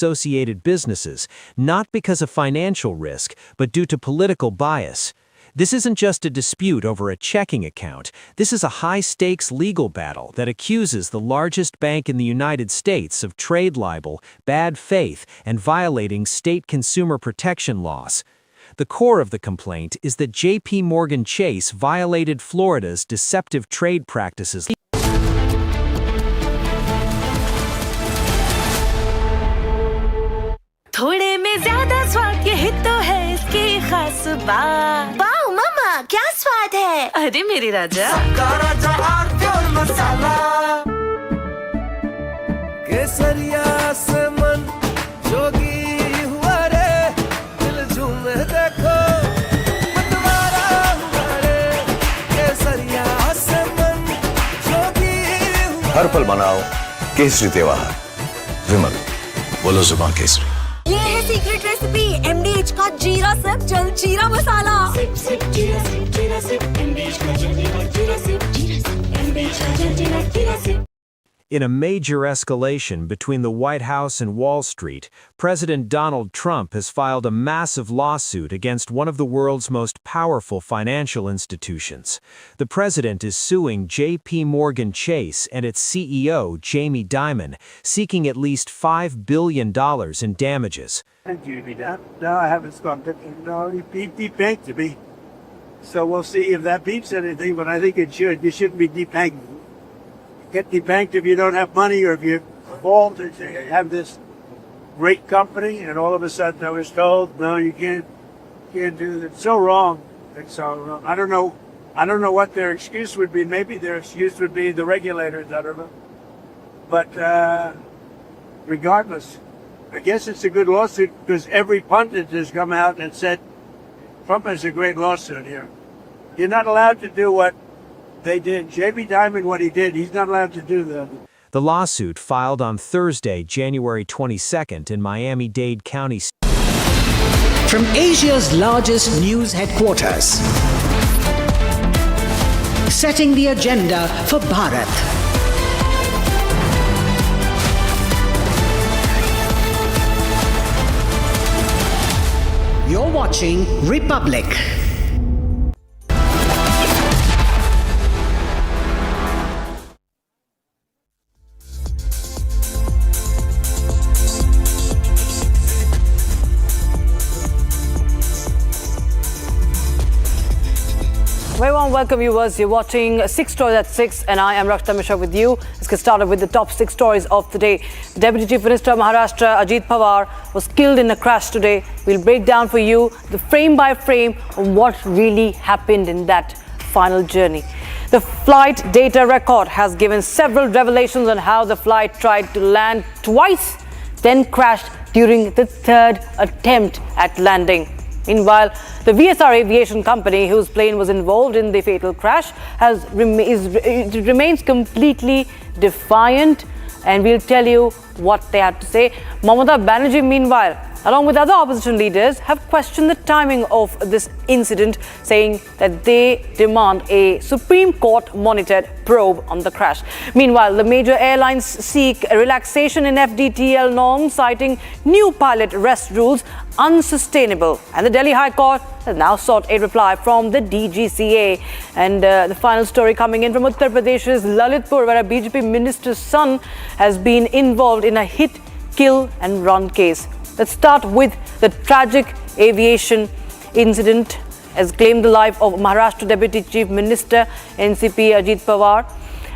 associated businesses, not because of financial risk, but due to political bias. This isn't just a dispute over a checking account. This is a high-stakes legal battle that accuses the largest bank in the United States of trade libel, bad faith, and violating state consumer protection laws. The core of the complaint is that JPMorgan Chase violated Florida's deceptive trade practices. थोड़े में ज्यादा स्वाद ये तो है इसकी खास बात। वाओ मामा, क्या स्वाद है? अरे मेरे राजा, मसाला केसरिया से मन जोगी हुआ रे, दिल झूमे देखो मतवारा हुआ रे, केसरिया से मन जोगी हुआ। हर पल मनाओ केसरी त्योहार। विमल, बोलो जुबान केसरी। ये है सीक्रेट रेसिपी MDH का जीरा सिप जल जीरा मसाला। सिप सिप जीरा सिप MDH का जल जीरा सिप MDH का जल जीरा SIP. In a major escalation between the White House and Wall Street, President Donald Trump has filed a massive lawsuit against one of the world's most powerful financial institutions. The president is suing JPMorgan Chase and its CEO, Jamie Dimon, seeking at least $5 billion in damages. No, I haven't stopped it. No, he debanked to me. So we'll see if that beats anything, but I think it should. You shouldn't be debanked. Get debanked if you don't have money or if you fall to have this great company, and all of a sudden I was told, no, you can't do that. It's so wrong. It's so wrong. I don't know what their excuse would be. Maybe their excuse would be the regulators. I don't know. But regardless, I guess it's a good lawsuit because every pundit has come out and said Trump has a great lawsuit here. You're not allowed to do what they did. Jamie Dimon, what he did, he's not allowed to do that. The lawsuit, filed on Thursday, January 22nd in Miami-Dade County. From Asia's largest news headquarters, setting the agenda for Bharat. You're watching Republic. Very warm welcome, viewers. You're watching 6 Stories at 6 and I am Rakshita Mishra with you. Let's get started with the top 6 stories of the day. The Deputy Chief Minister of Maharashtra, Ajit Pawar, was killed in a crash today. We'll break down for you the frame by frame of what really happened in that final journey. The flight data record has given several revelations on how the flight tried to land twice, then crashed during the third attempt at landing. Meanwhile, the VSR Aviation company, whose plane was involved in the fatal crash, remains completely defiant, and we'll tell you what they had to say. Mamata Banerjee, meanwhile, along with other opposition leaders, have questioned the timing of this incident, saying that they demand a Supreme Court-monitored probe on the crash. Meanwhile, the major airlines seek a relaxation in FDTL norms, citing new pilot rest rules unsustainable. And the Delhi High Court has now sought a reply from the DGCA. And the final story coming in from Uttar Pradesh's Lalitpur, where a BJP minister's son has been involved in a hit, kill and run case. Let's start with the tragic aviation incident has claimed the life of Maharashtra Deputy Chief Minister NCP's Ajit Pawar.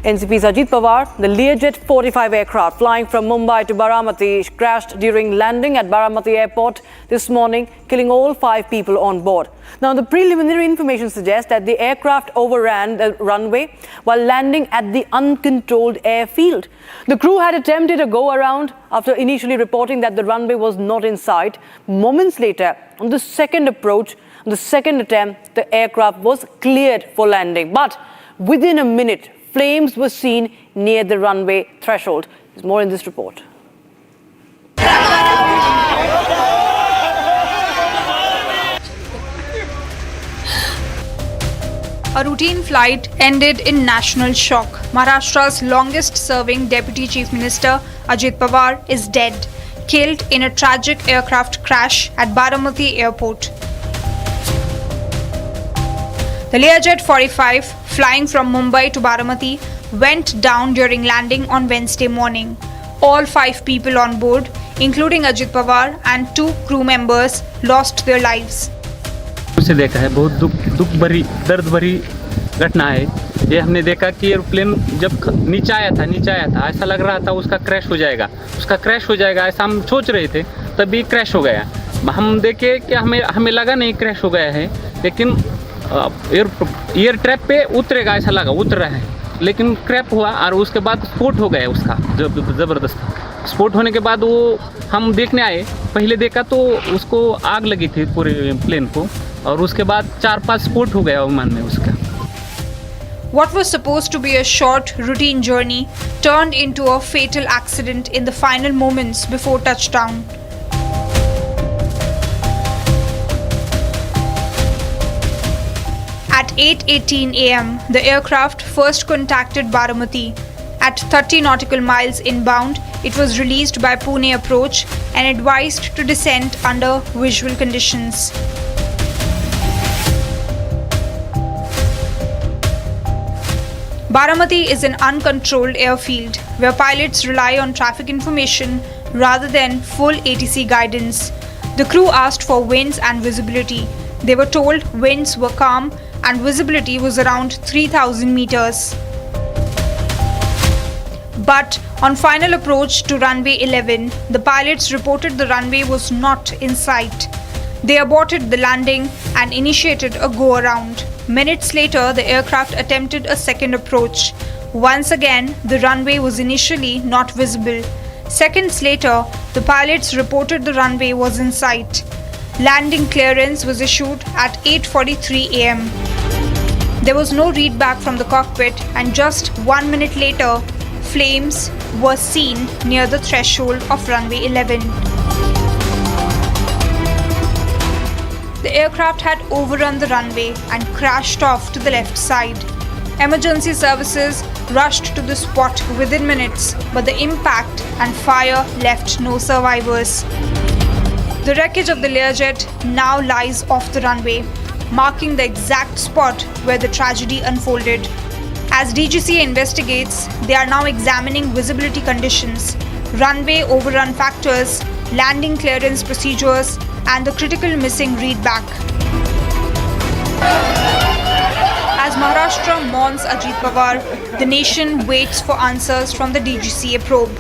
The Learjet 45 aircraft flying from Mumbai to Baramati crashed during landing at Baramati Airport this morning, killing all 5 people on board. Now, the preliminary information suggests that the aircraft overran the runway while landing at the uncontrolled airfield. The crew had attempted a go-around after initially reporting that the runway was not in sight. Moments later, on the second attempt, the aircraft was cleared for landing. But within a minute, flames were seen near the runway threshold. There's more in this report. A routine flight ended in national shock. Maharashtra's longest-serving Deputy Chief Minister, Ajit Pawar, is dead. killed in a tragic aircraft crash at Baramati Airport. The Learjet 45, flying from Mumbai to Baramati, went down during landing on Wednesday morning. All 5 people on board, including Ajit Pawar and 2 crew members, lost their lives. उसे देखा है, बहुत दुख भरी, दर्द भरी घटना है ये। हमने देखा कि एयरप्लेन जब नीचे आया था, ऐसा लग रहा था उसका क्रैश हो जाएगा, ऐसा हम सोच रहे थे, तभी क्रैश हो गया। हम देखे कि हमें लगा नहीं क्रैश हो गया है, लेकिन एयर ट्रैप पे उतरेगा ऐसा लगा, उतर रहा है, लेकिन क्रैश हुआ और उसके बाद स्फोट हो गया उसका ज़बरदस्त। स्फोट होने के बाद वो हम देखने आए, पहले देखा तो उसको आग लगी थी पूरे प्लेन को, और उसके बाद 4-5 स्फोट हो गया विमान में उसका। What was supposed to be a short, routine journey turned into a fatal accident in the final moments before touchdown. At 8:18 a.m., the aircraft first contacted Baramati. At 30 nautical miles inbound, it was released by Pune approach and advised to descend under visual conditions. Baramati is an uncontrolled airfield where pilots rely on traffic information rather than full ATC guidance. The crew asked for winds and visibility. They were told winds were calm and visibility was around 3,000 meters. But on final approach to runway 11, the pilots reported the runway was not in sight. They aborted the landing and initiated a go-around. Minutes later, the aircraft attempted a second approach. Once again, the runway was initially not visible. Seconds later, the pilots reported the runway was in sight. Landing clearance was issued at 8:43 a.m. There was no readback from the cockpit, and just 1 minute later, flames were seen near the threshold of runway 11. The aircraft had overrun the runway and crashed off to the left side. Emergency services rushed to the spot within minutes, but the impact and fire left no survivors. The wreckage of the Learjet now lies off the runway, marking the exact spot where the tragedy unfolded. As DGCA investigates, they are now examining visibility conditions, runway overrun factors, landing clearance procedures, and the critical missing readback. As Maharashtra mourns Ajit Pawar, the nation waits for answers from the DGCA probe.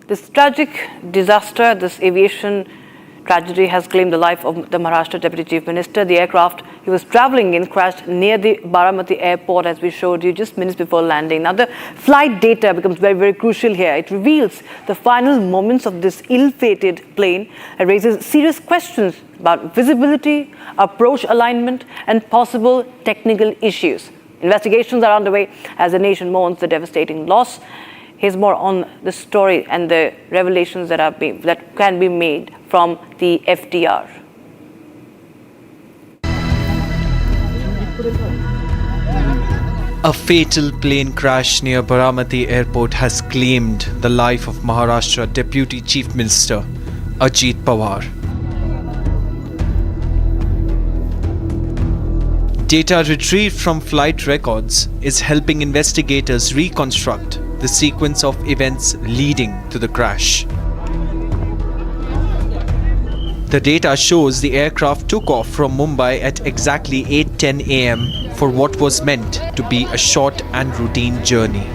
This tragic disaster, this aviation tragedy has claimed the life of the Maharashtra Deputy Chief Minister. The aircraft he was travelling in crashed near the Baramati Airport, as we showed you just minutes before landing. Now, the flight data becomes very, very crucial here. It reveals the final moments of this ill-fated plane and raises serious questions about visibility, approach alignment, and possible technical issues. Investigations are underway as the nation mourns the devastating loss. Here's more on the story and the revelations that can be made from the FDR. A fatal plane crash near Baramati Airport has claimed the life of Maharashtra Deputy Chief Minister Ajit Pawar. Data retrieved from flight records is helping investigators reconstruct the sequence of events leading to the crash. The data shows the aircraft took off from Mumbai at exactly 8:10 a.m. for what was meant to be a short and routine journey.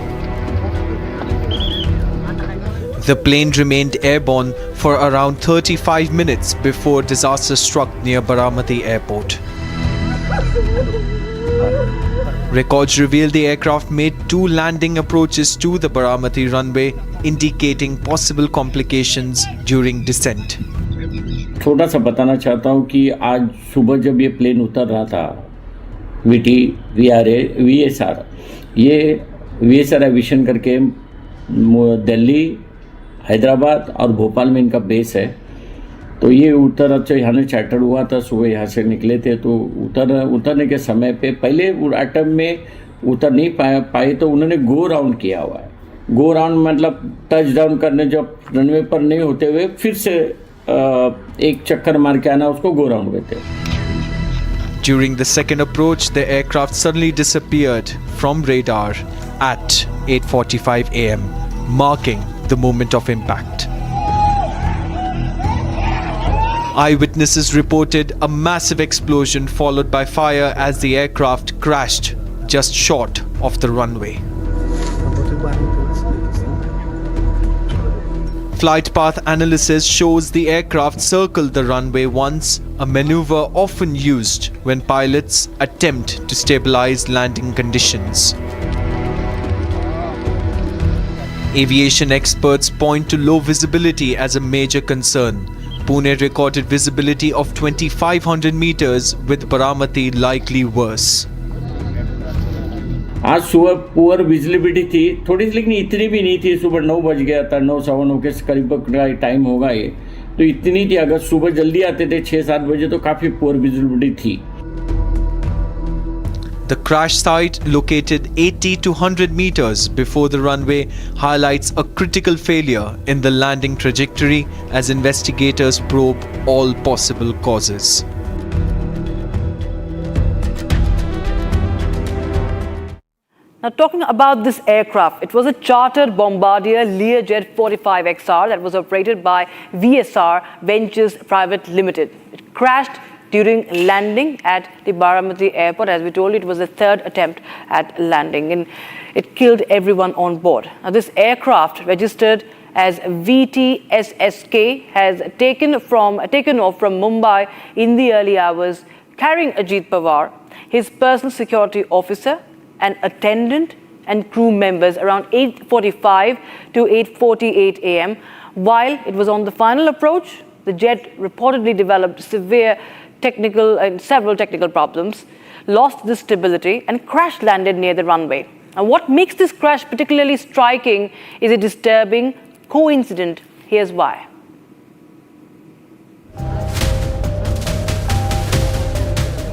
The plane remained airborne for around 35 minutes before disaster struck near Baramati Airport. Records reveal the aircraft made 2 landing approaches to the Baramati runway, indicating possible complications during descent. छोटा सा बताना चाहता हूँ कि आज सुबह जब ये प्लेन उतर रहा था VSR एविएशन करके दिल्ली, हैदराबाद और भोपाल में इनका बेस है। तो ये अच्छा यहाँ ने चार्टर हुआ था, सुबह यहाँ से निकले थे। तो उतरने के समय पे पहले अटैम्प्ट में उतर नहीं पाए तो उन्होंने गो राउंड किया हुआ है। गो राउंड मतलब टच डाउन करने जब रनवे पर नहीं होते हुए फिर से एक चक्कर मार के आना, उसको गो राउंड कहते हैं. During the second approach, the aircraft suddenly disappeared from radar at 8:45 a.m., marking the moment of impact. Eyewitnesses reported a massive explosion followed by fire as the aircraft crashed just short of the runway. Flight path analysis shows the aircraft circled the runway once, a maneuver often used when pilots attempt to stabilize landing conditions. Aviation experts point to low visibility as a major concern. Pune recorded visibility of 2,500 meters, with Baramati likely worse. आज सुबह poor visibility थी थोड़ी सी, लेकिन इतनी भी नहीं थी. सुबह 9 बज गया था, 9:15 के करीब का टाइम होगा ये, तो इतनी थी. अगर सुबह जल्दी आते थे 6-7 बजे तो काफ़ी पुअर विजिबिलिटी थी. The crash site, located 80 to 100 meters before the runway, highlights a critical failure in the landing trajectory as investigators probe all possible causes. Now, talking about this aircraft, it was a chartered bombardier Learjet 45XR that was operated by VSR Ventures Private Limited. It crashed during landing at the Baramati Airport. As we told you, it was the third attempt at landing, and it killed everyone on board. Now, this aircraft, registered as VT-SSK, has taken off from Mumbai in the early hours, carrying Ajit Pawar, his personal security officer, an attendant and crew members around 8:45 to 8:48 a.m. While it was on the final approach, the jet reportedly developed several technical problems, lost the stability and crash landed near the runway. And what makes this crash particularly striking is a disturbing coincidence. Here's why.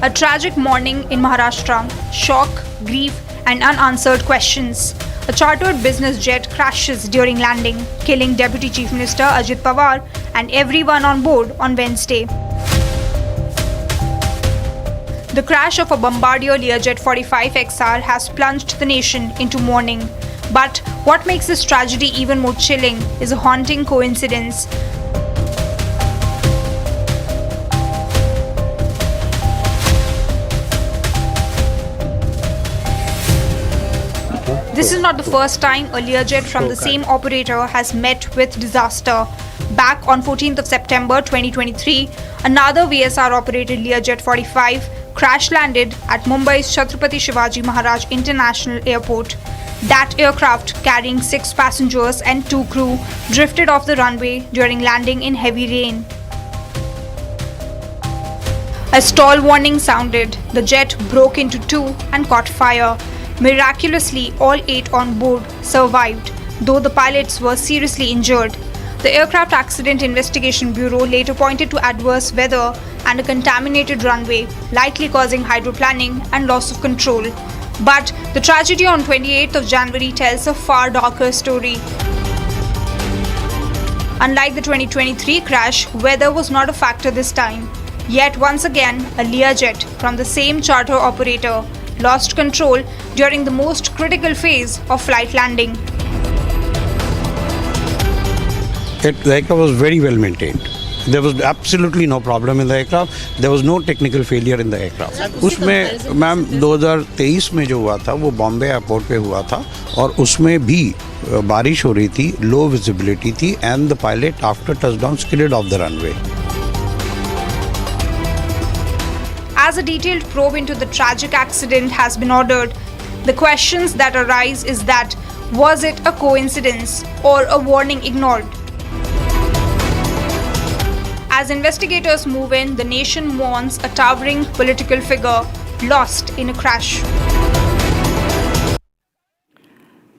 A tragic morning in Maharashtra. Shock, grief, and unanswered questions. A chartered business jet crashes during landing, killing Deputy Chief Minister Ajit Pawar and everyone on board on Wednesday. The crash of a bombardier Learjet 45XR has plunged the nation into mourning. But what makes this tragedy even more chilling is a haunting coincidence. This is not the first time a Learjet from the same operator has met with disaster. Back on 14th of September 2023, another VSR-operated Learjet 45 crash-landed at Mumbai's Chhatrapati Shivaji Maharaj International Airport. That aircraft, carrying 6 passengers and 2 crew, drifted off the runway during landing in heavy rain. A stall warning sounded. The jet broke into 2 and caught fire. Miraculously, all 8 on board survived, though the pilots were seriously injured. The Aircraft Accident Investigation Bureau later pointed to adverse weather and a contaminated runway, likely causing hydroplaning and loss of control. But the tragedy on 28th of January tells a far darker story. Unlike the 2023 crash, weather was not a factor this time. Yet once again, a Learjet from the same charter operator lost control during the most critical phase of flight landing. The aircraft was very well maintained. There was absolutely no problem in the aircraft. There was no technical failure in the aircraft. उसमें ma'am 2023 में जो हुआ था वो Bombay airport पे हुआ था और उसमें भी बारिश हो रही थी, लो विजिबिलिटी थी and the pilot after touchdown skidded off the runway. As a detailed probe into the tragic accident has been ordered, the questions that arise is that, was it a coincidence or a warning ignored? As investigators move in, the nation mourns a towering political figure lost in a crash.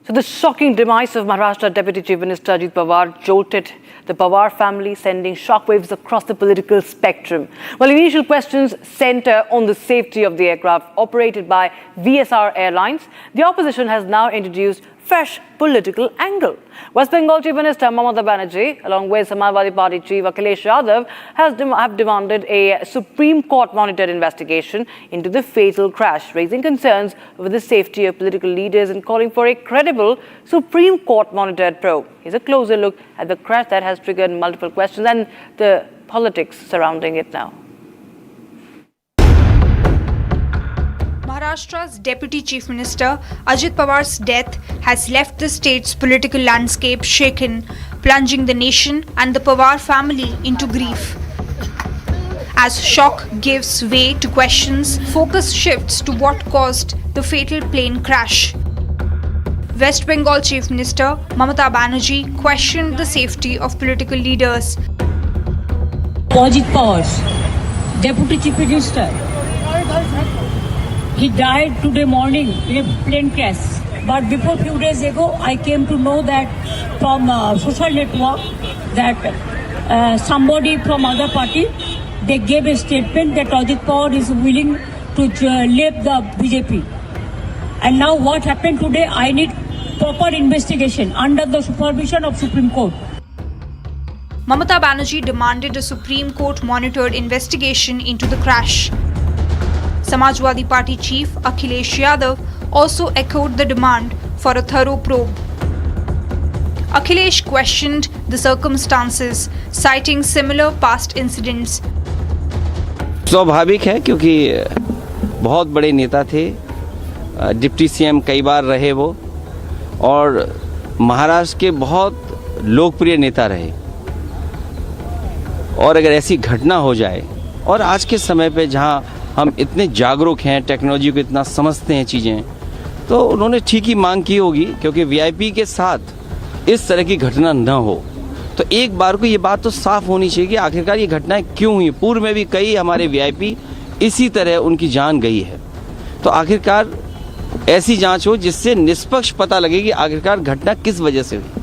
So the shocking demise of Maharashtra Deputy Chief Minister Ajit Pawar jolted the Pawar family, sending shockwaves across the political spectrum. While initial questions center on the safety of the aircraft operated by VSR Airlines, the opposition has now introduced fresh political angle. West Bengal Chief Minister Mamata Banerjee, along with Samajwadi Party Chief Akhilesh Yadav, have demanded a Supreme Court-monitored investigation into the fatal crash, raising concerns over the safety of political leaders and calling for a credible Supreme Court-monitored probe. Here's a closer look at the crash that has triggered multiple questions and the politics surrounding it now. Maharashtra's Deputy Chief Minister Ajit Pawar's death has left the state's political landscape shaken, plunging the nation and the Pawar family into grief. As shock gives way to questions, focus shifts to what caused the fatal plane crash. West Bengal Chief Minister Mamata Banerjee questioned the safety of political leaders. Ajit Pawar, Deputy Chief Minister, he died today morning in a plane crash. But before few days ago, I came to know that from social network that somebody from other party, they gave a statement that Ajit Pawar is willing to leave the BJP. And now what happened today, I need proper investigation under the supervision of Supreme Court. Mamata Banerjee demanded a Supreme Court-monitored investigation into the crash. Samajwadi Party Chief Akhilesh Yadav also echoed the demand for a thorough probe. Akhilesh questioned the circumstances, citing similar past incidents. स्वाभाविक है क्योंकि बहुत बड़े नेता थे, deputy CM कई बार रहे वो और महाराष्ट्र के बहुत लोकप्रिय नेता रहे और अगर ऐसी घटना हो जाए और आज के समय पे जहां हम इतने जागरूक हैं, टेक्नोलॉजी को इतना समझते हैं चीज़ें, तो उन्होंने ठीक ही मांग की होगी क्योंकि वीआईपी के साथ इस तरह की घटना न हो। तो एक बार को ये बात तो साफ होनी चाहिए कि आखिरकार ये घटनाएं क्यों हुई। पूर्व में भी कई हमारे वीआईपी इसी तरह उनकी जान गई है। तो आखिरकार ऐसी जांच हो जिससे निष्पक्ष पता लगे कि आखिरकार घटना किस वजह से हुई।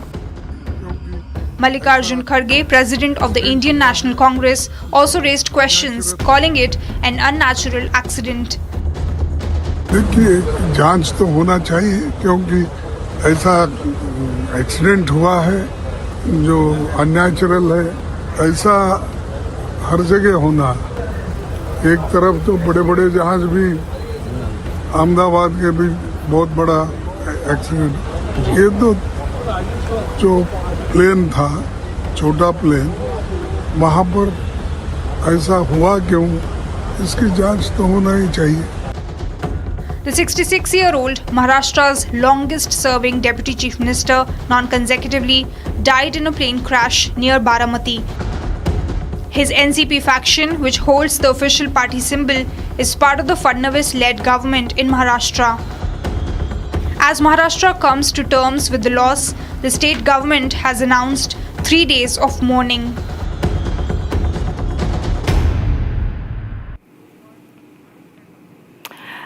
Mallikarjun Kharge, President of the Indian National Congress, also raised questions, calling it an unnatural accident. देखिए, जांच तो होना चाहिए क्योंकि ऐसा एक्सीडेंट हुआ है जो अननेचुरल है, ऐसा हर जगह होना। एक तरफ तो बड़े-बड़े जहाज भी, अहमदाबाद के भी बहुत बड़ा एक्सीडेंट, ये तो जो प्लेन था, छोटा प्लेन, वहाँ पर ऐसा हुआ क्यों, इसकी जांच तो होना ही चाहिए। The 66-year-old, Maharashtra's longest-serving Deputy Chief Minister, non-consecutively, died in a plane crash near Baramati. His NCP faction, which holds the official party symbol, is part of the Fadnavis-led government in Maharashtra. As Maharashtra comes to terms with the loss, the state government has announced 3 days of mourning.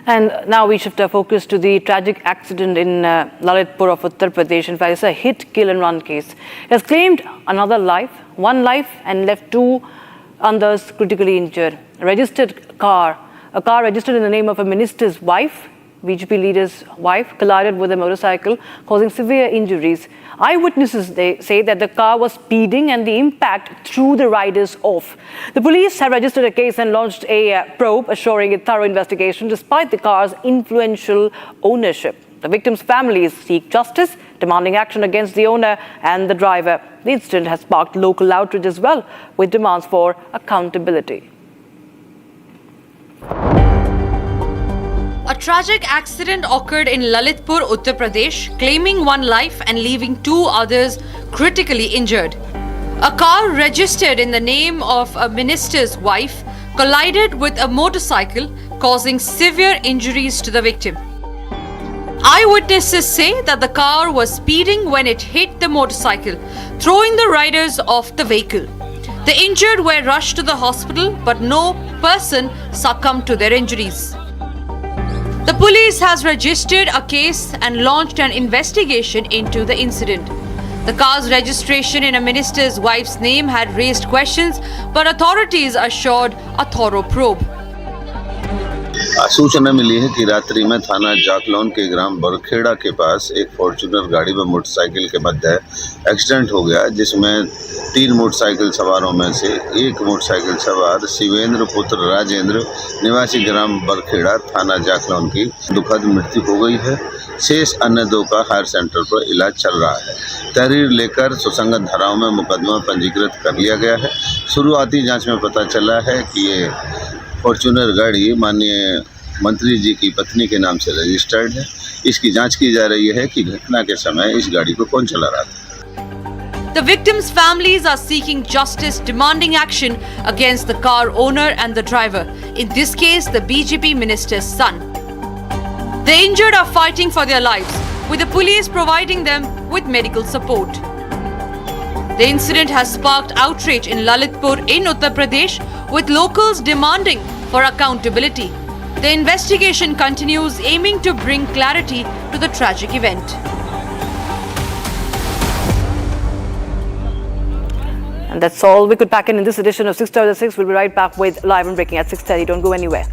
And now we shift our focus to the tragic accident in Lalitpur of Uttar Pradesh. In fact, it's a hit, kill and run case. It has claimed another life, one life, and left 2 others critically injured. A car registered in the name of a minister's wife, BJP leader's wife, collided with a motorcycle, causing severe injuries. Eyewitnesses say that the car was speeding and the impact threw the riders off. The police have registered a case and launched a probe, assuring a thorough investigation despite the car's influential ownership. The victims' families seek justice, demanding action against the owner and the driver. The incident has sparked local outrage as well, with demands for accountability. A tragic accident occurred in Lalitpur, Uttar Pradesh, claiming 1 life and leaving 2 others critically injured. A car registered in the name of a minister's wife collided with a motorcycle, causing severe injuries to the victim. Eyewitnesses say that the car was speeding when it hit the motorcycle, throwing the riders off the vehicle. The injured were rushed to the hospital, but no person succumbed to their injuries. The police has registered a case and launched an investigation into the incident. The car's registration in a minister's wife's name had raised questions, but authorities assured a thorough probe. सूचना मिली है कि रात्रि में थाना जाकलौन के ग्राम बरखेड़ा के पास एक Fortuner गाड़ी व मोटरसाइकिल के मध्य एक्सीडेंट हो गया, जिसमें 3 मोटरसाइकिल सवारों में से एक मोटरसाइकिल सवार शिवेंद्र पुत्र राजेंद्र निवासी ग्राम बरखेड़ा थाना जाकलौन की दुखद मृत्यु हो गई है। शेष अन्य 2 का हायर सेंटर पर इलाज चल रहा है। तहरीर लेकर सुसंगत धाराओं में मुकदमा पंजीकृत कर लिया गया है। शुरुआती जांच में पता चला है कि ये फॉर्च्यूनर गाड़ी माननीय मंत्री जी की पत्नी के नाम से रजिस्टर्ड है। इसकी जांच की जा रही है कि घटना के समय इस गाड़ी को कौन चला रहा था। The victims' families are seeking justice, demanding action against the car owner and the driver. In this case, the BJP minister's son. The injured are fighting for their lives, with the police providing them with medical support. The incident has sparked outrage in Lalitpur in Uttar Pradesh, with locals demanding for accountability. The investigation continues, aiming to bring clarity to the tragic event. And that's all we could pack in this edition of 6:06. We'll be right back with Live and Breaking at 6:30. Don't go anywhere.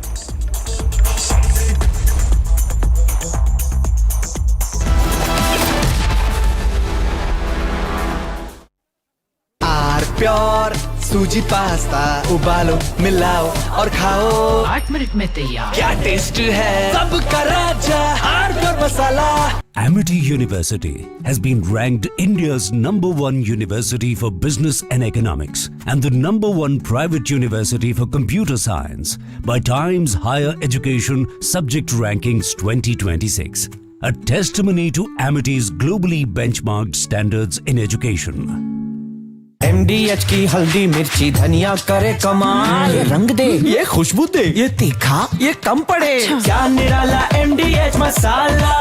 Pure सूजी pasta उबालो मिलाओ और खाओ 8 minute में तैयार। क्या taste है सबका राजा R pure masala. Amity University has been ranked India's #1 university for business and economics and the #1 private university for computer science by Times Higher Education Subject Rankings 2026. A testimony to Amity's globally benchmarked standards in education. MDH की हल्दी मिर्ची धनिया करे कमाल, ये रंग दे ये खुशबू दे ये तीखा ये कम पड़े, क्या निराला MDH मसाला।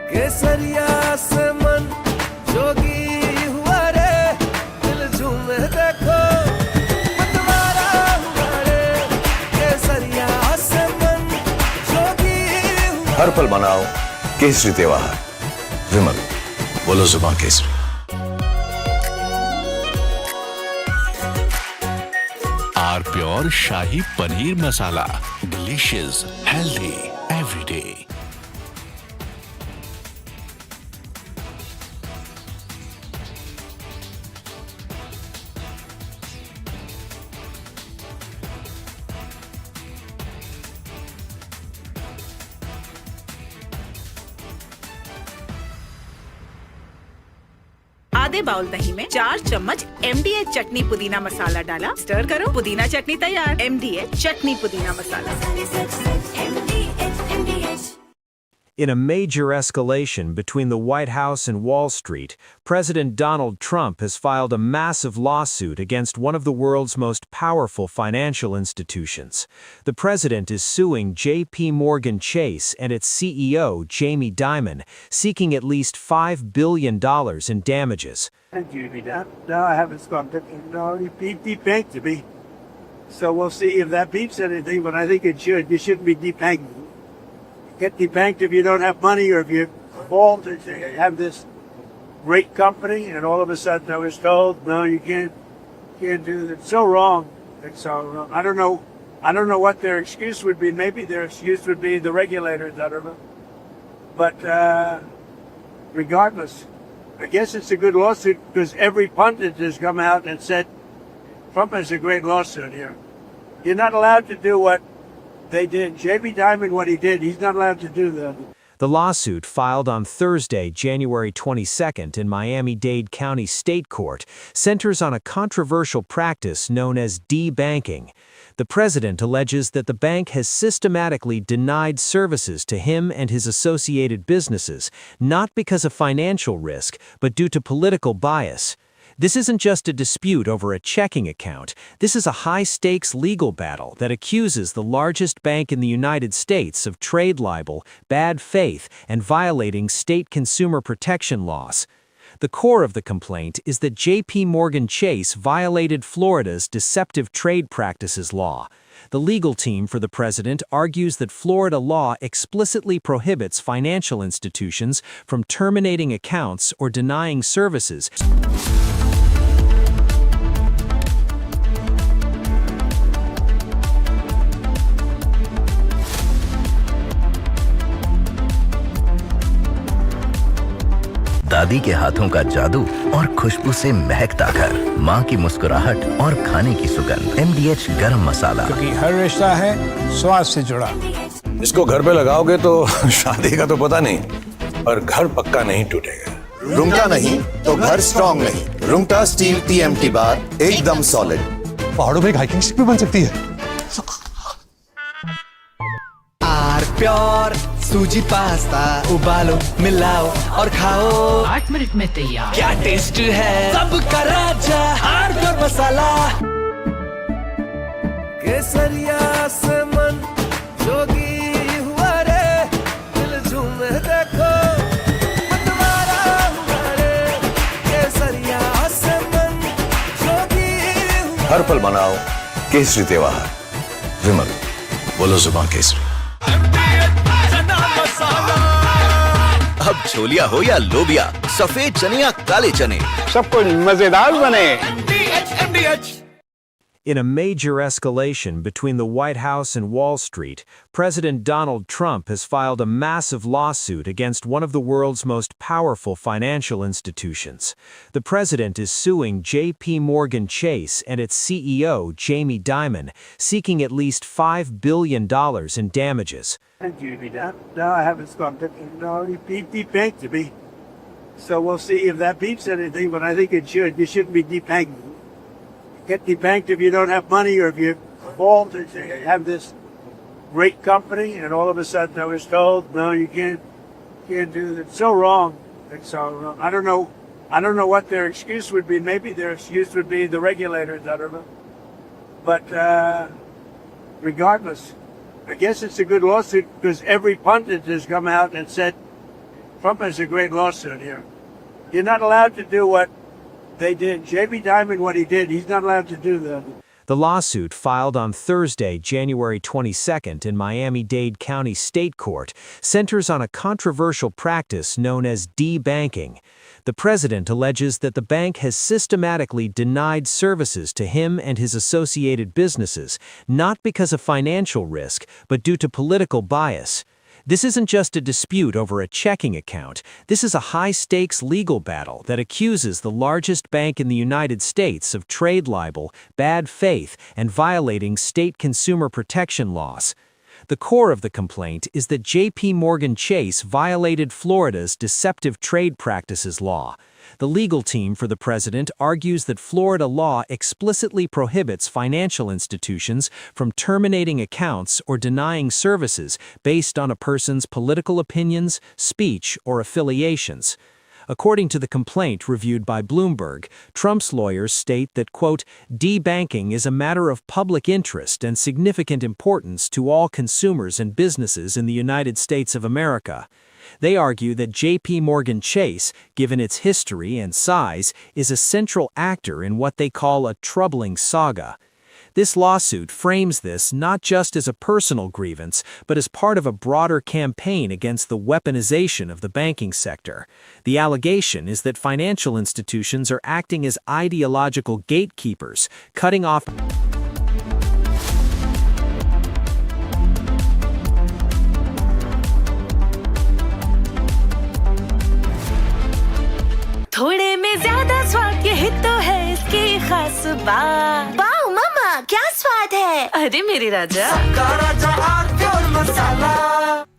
केसरिया से मन जोगी हुआ रे, दिल झूमे देखो मतवारा हुआ रे, केसरिया से मन जोगी हुआ। हर पल मनाओ केसरी त्योहार। विमल, बोलो जुबान केसरी। Are pure shahi paneer masala, delicious, healthy every day. आधे बाउल दही में 4 चम्मच MDH चटनी पुदीना मसाला डाला, स्टर करो, पुदीना चटनी तैयार। MDH चटनी पुदीना मसाला। In a major escalation between the White House and Wall Street, President Donald Trump has filed a massive lawsuit against one of the world's most powerful financial institutions. The president is suing JPMorgan Chase and its CEO, Jamie Dimon, seeking at least $5 billion in damages. Thank you, no, I haven't spoken to him. No, he debanked to me. So we'll see if that beeps anything, but I think it should. You shouldn't be debanking. Get debanked if you don't have money or if you fall to have this great company, and all of a sudden I was told, no, you can't do that. It's so wrong. It's so wrong. I don't know what their excuse would be. Maybe their excuse would be the regulators. I don't know. But regardless, I guess it's a good lawsuit because every pundit has come out and said Trump has a great lawsuit here. You're not allowed to do what they did. Jamie Dimon, what he did, he's not allowed to do that. The lawsuit, filed on Thursday, January 22nd in Miami-Dade County State Court, centers on a controversial practice known as debanking. The president alleges that the bank has systematically denied services to him and his associated businesses, not because of financial risk, but due to political bias. This isn't just a dispute over a checking account. This is a high-stakes legal battle that accuses the largest bank in the United States of trade libel, bad faith, and violating state consumer protection laws. The core of the complaint is that JPMorgan Chase violated Florida's deceptive trade practices law. The legal team for the president argues that Florida law explicitly prohibits financial institutions from terminating accounts or denying services. दादी के हाथों का जादू और खुशबू से महकता घर, माँ की मुस्कुराहट और खाने की सुगंध। MDH गरम मसाला, क्योंकि हर रिश्ता है स्वाद से जुड़ा। इसको घर पे लगाओगे तो शादी का तो पता नहीं, पर घर पक्का नहीं टूटेगा। रुंगटा नहीं तो घर स्ट्रॉन्ग नहीं। रुंगटा स्टील TMT बार एकदम सॉलिड। पहाड़ों में एक हाइकिंग स्टिक भी बन सकती है। आर प्योर सूजी पास्ता, उबालो मिलाओ और खाओ। 8 मिनट में तैयार। क्या टेस्ट है सबका राजा आर प्योर मसाला। केसरिया से मन जोगी हुआ रे, दिल झूमे देखो मतवारा हुआ रे। केसरिया से मन जोगी हुआ। हर पल मनाओ केसरी त्योहार। विमल, बोलो जुबान केसरी। अब छोलिया हो या लोबिया, सफेद चने या काले चने, सब कुछ मजेदार बने। In a major escalation between the White House and Wall Street, President Donald Trump has filed a massive lawsuit against one of the world's most powerful financial institutions. The president is suing JPMorgan Chase and its CEO, Jamie Dimon, seeking at least $5 billion in damages. No, I haven't stopped it. No, he debanked to me. So we'll see if that beeps anything, but I think it should. You shouldn't be debanked. Get debanked if you don't have money or if you fall to have this great company, and all of a sudden I was told, no, you can't do that. It's so wrong. It's so wrong. I don't know what their excuse would be. Maybe their excuse would be the regulators. I don't know. But regardless, I guess it's a good lawsuit because every pundit has come out and said Trump has a great lawsuit here. You're not allowed to do what they did. Jamie Dimon, what he did, he's not allowed to do that. The lawsuit, filed on Thursday, January 22nd in Miami-Dade County State Court, centers on a controversial practice known as debanking. The president alleges that the bank has systematically denied services to him and his associated businesses, not because of financial risk, but due to political bias. This isn't just a dispute over a checking account. This is a high-stakes legal battle that accuses the largest bank in the United States of trade libel, bad faith, and violating state consumer protection laws. The core of the complaint is that JPMorgan Chase violated Florida's deceptive trade practices law. The legal team for the president argues that Florida law explicitly prohibits financial institutions from terminating accounts or denying services based on a person's political opinions, speech, or affiliations. According to the complaint reviewed by Bloomberg, Trump's lawyers state that, quote, debanking is a matter of public interest and significant importance to all consumers and businesses in the United States of America. They argue that JPMorgan Chase, given its history and size, is a central actor in what they call a troubling saga. This lawsuit frames this not just as a personal grievance, but as part of a broader campaign against the weaponization of the banking sector. The allegation is that financial institutions are acting as ideological gatekeepers, cutting off थोड़े में ज्यादा स्वाद यही तो है इसकी खास बात। वाओ मामा, क्या स्वाद है? अरे मेरे राजा,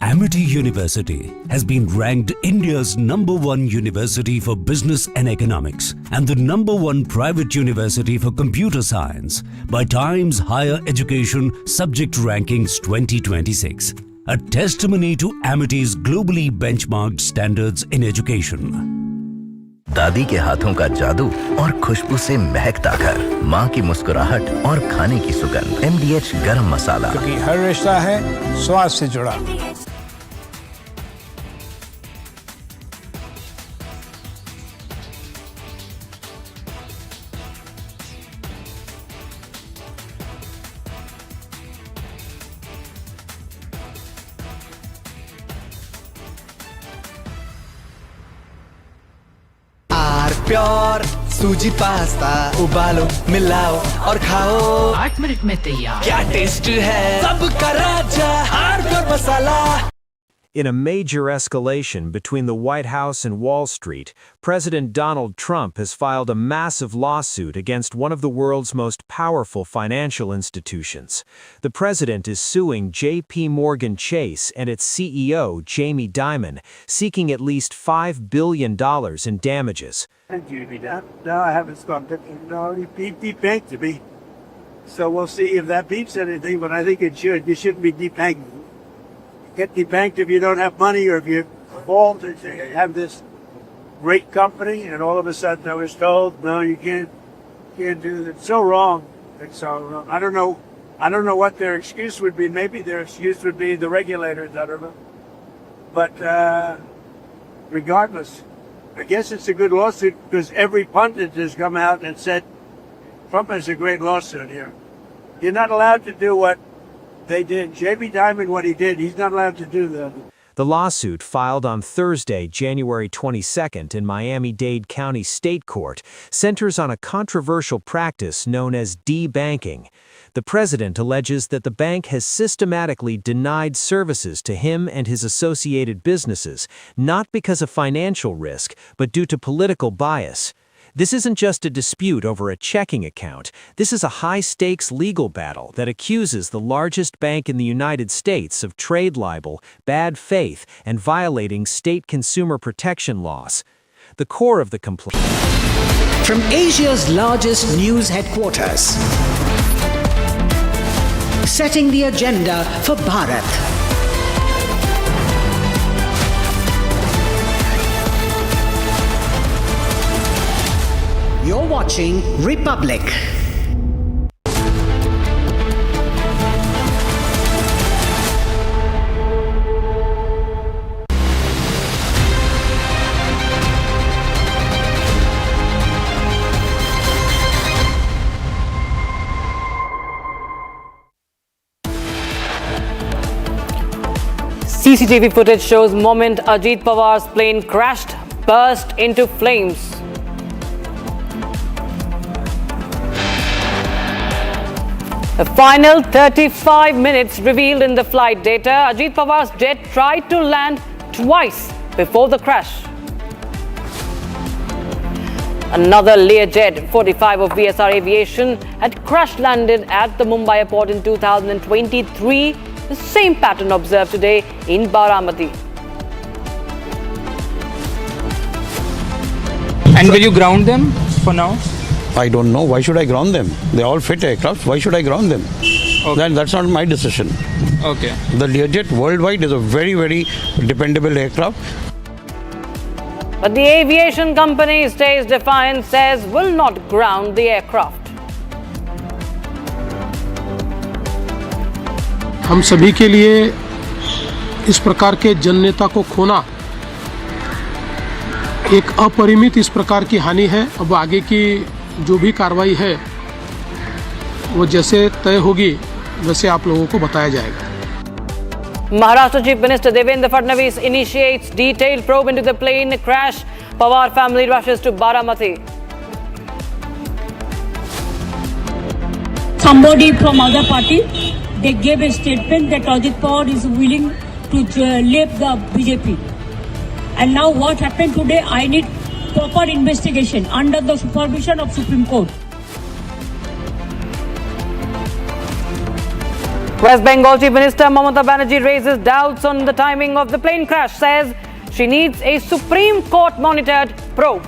Amity University has been ranked India's #1 university for business and economics and the #1 private university for computer science by Times Higher Education Subject Rankings 2026. A testimony to Amity's globally benchmarked standards in education. दादी के हाथों का जादू और खुशबू से महकता घर, माँ की मुस्कुराहट और खाने की सुगंध। MDH गरम मसाला, क्योंकि हर रिश्ता है स्वाद से जुड़ा। प्योर सूजी पास्ता, उबालो मिलाओ और खाओ। 8 मिनट में तैयार। क्या टेस्ट है सबका राजा R pure masala. In a major escalation between the White House and Wall Street, President Donald Trump has filed a massive lawsuit against one of the world's most powerful financial institutions. The president is suing JPMorgan Chase and its CEO, Jamie Dimon, seeking at least $5 billion in damages. No, I haven't stopped it. No, he debanked to me. So we'll see if that beeps anything, but I think it should. You shouldn't be debanked. Get debanked if you don't have money or if you're involved and you have this great company and all of a sudden I was told, no, you can't do that. It's so wrong. It's so wrong. I don't know what their excuse would be. Maybe their excuse would be the regulators, I don't know. But regardless, I guess it's a good lawsuit because every pundit has come out and said Trump has a great lawsuit here. You're not allowed to do what they did. Jamie Dimon, what he did, he's not allowed to do that. The lawsuit, filed on Thursday, January 22nd in Miami-Dade County State Court, centers on a controversial practice known as debanking. The president alleges that the bank has systematically denied services to him and his associated businesses, not because of financial risk, but due to political bias. This isn't just a dispute over a checking account. This is a high-stakes legal battle that accuses the largest bank in the United States of trade libel, bad faith, and violating state consumer protection laws. The core of the complaint. From Asia's largest news headquarters, setting the agenda for Bharat. You're watching Republic. CCTV footage shows moment Ajit Pawar's plane crashed, burst into flames. The final 35 minutes revealed in the flight data. Ajit Pawar's jet tried to land twice before the crash. Another Learjet 45 of VSR Aviation had crash landed at the Mumbai Airport in 2023. The same pattern observed today in Baramati. And will you ground them for now? I don't know. Why should I ground them? They all fit aircraft. Why should I ground them? Okay. That's not my decision. Okay. The Learjet worldwide is a very, very dependable aircraft. But the aviation company stays defiant, says will not ground the aircraft. हम सभी के लिए इस प्रकार के जननेता को खोना एक अपरिमित इस प्रकार की हानि है। अब आगे की जो भी कार्रवाई है वो जैसे तय होगी वैसे आप लोगों को बताया जाएगा। Maharashtra Chief Minister Devendra Fadnavis initiates detailed probe into the plane crash. Pawar family rushes to Baramati. Somebody from other party, they gave a statement that Ajit Pawar is willing to leave the BJP. And now what happened today, I need proper investigation under the supervision of Supreme Court. West Bengal Chief Minister Mamata Banerjee raises doubts on the timing of the plane crash, says she needs a Supreme Court monitored probe.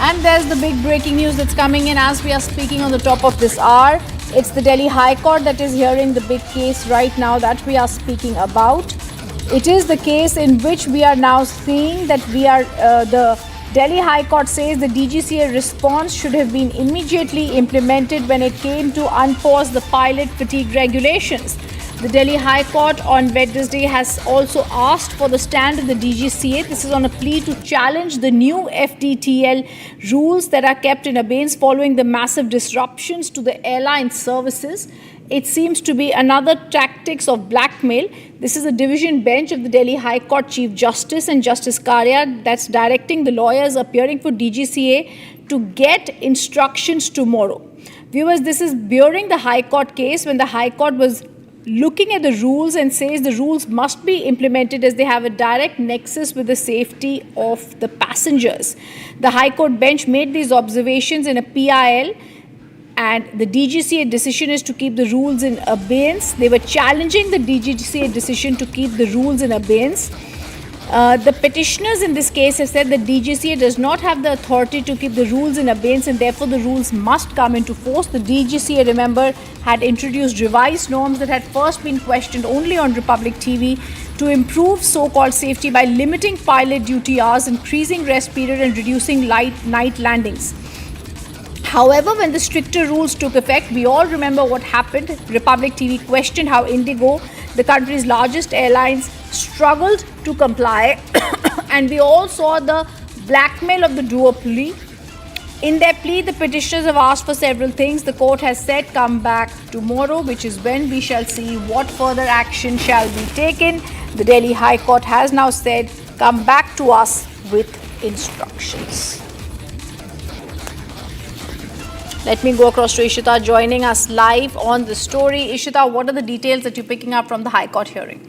And there's the big breaking news that's coming in as we are speaking on the top of this hour. It's the Delhi High Court that is hearing the big case right now that we are speaking about. It is the case in which we are now seeing that the Delhi High Court says the DGCA response should have been immediately implemented when it came to unpause the pilot fatigue regulations. The Delhi High Court on Wednesday has also asked for the stand of the DGCA. This is on a plea to challenge the new FDTL rules that are kept in abeyance following the massive disruptions to the airline services. It seems to be another tactics of blackmail. This is a division bench of the Delhi High Court Chief Justice and Justice Karya that's directing the lawyers appearing for DGCA to get instructions tomorrow. Viewers, this is during the High Court case when the High Court was looking at the rules and says the rules must be implemented as they have a direct nexus with the safety of the passengers. The High Court bench made these observations in a PIL, and the DGCA decision is to keep the rules in abeyance. They were challenging the DGCA decision to keep the rules in abeyance. The petitioners in this case have said that DGCA does not have the authority to keep the rules in abeyance and therefore the rules must come into force. The DGCA, remember, had introduced revised norms that had first been questioned only on Republic TV to improve so-called safety by limiting pilot duty hours, increasing rest period and reducing night landings. However, when the stricter rules took effect, we all remember what happened. Republic TV questioned how Indigo, the country's largest airlines, struggled to comply and we all saw the blackmail of the duopoly. In their plea, the petitioners have asked for several things. The court has said come back tomorrow, which is when we shall see what further action shall be taken. The Delhi High Court has now said come back to us with instructions. Let me go across to Ishita joining us live on the story. Ishita, what are the details that you're picking up from the High Court hearing?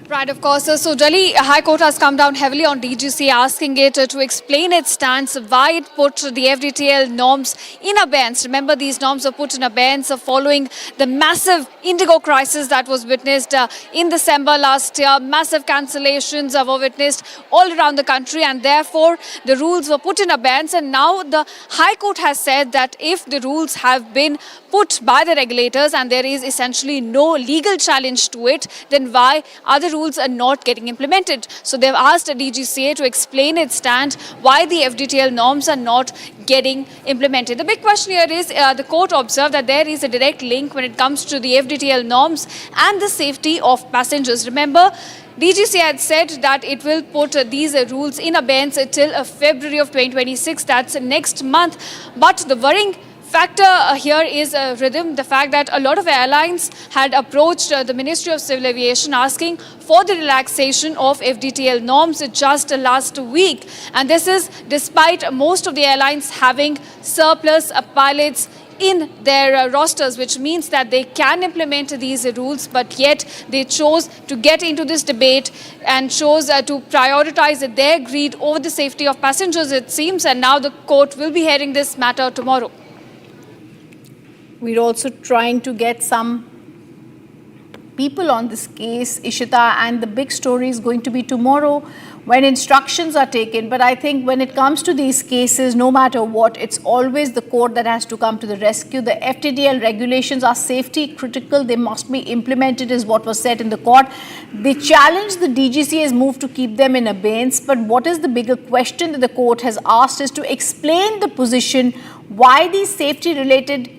Right, of course. So Delhi High Court has come down heavily on DGCA, asking it to explain its stance, why it put the FDTL norms in abeyance. Remember, these norms were put in abeyance following the massive Indigo crisis that was witnessed in December last year. Massive cancellations were witnessed all around the country and therefore the rules were put in abeyance. And now the High Court has said that if the rules have been put by the regulators and there is essentially no legal challenge to it, then why are the rules are not getting implemented? So they've asked the DGCA to explain its stand, why the FDTL norms are not getting implemented. The big question here is the court observed that there is a direct link when it comes to the FDTL norms and the safety of passengers. Remember, DGCA had said that it will put these rules in abeyance till February of 2026, that's next month. But the worrying factor here is rhythm, the fact that a lot of airlines had approached the Ministry of Civil Aviation asking for the relaxation of FDTL norms just last week. And this is despite most of the airlines having surplus pilots in their rosters, which means that they can implement these rules, but yet they chose to get into this debate and chose to prioritize their greed over the safety of passengers, it seems, and now the court will be hearing this matter tomorrow. We're also trying to get some people on this case, Ishita, and the big story is going to be tomorrow when instructions are taken. But I think when it comes to these cases, no matter what, it's always the court that has to come to the rescue. The FDTL regulations are safety critical. They must be implemented is what was said in the court. They challenged the DGCA's move to keep them in abeyance. But what is the bigger question that the court has asked is to explain the position why these safety-related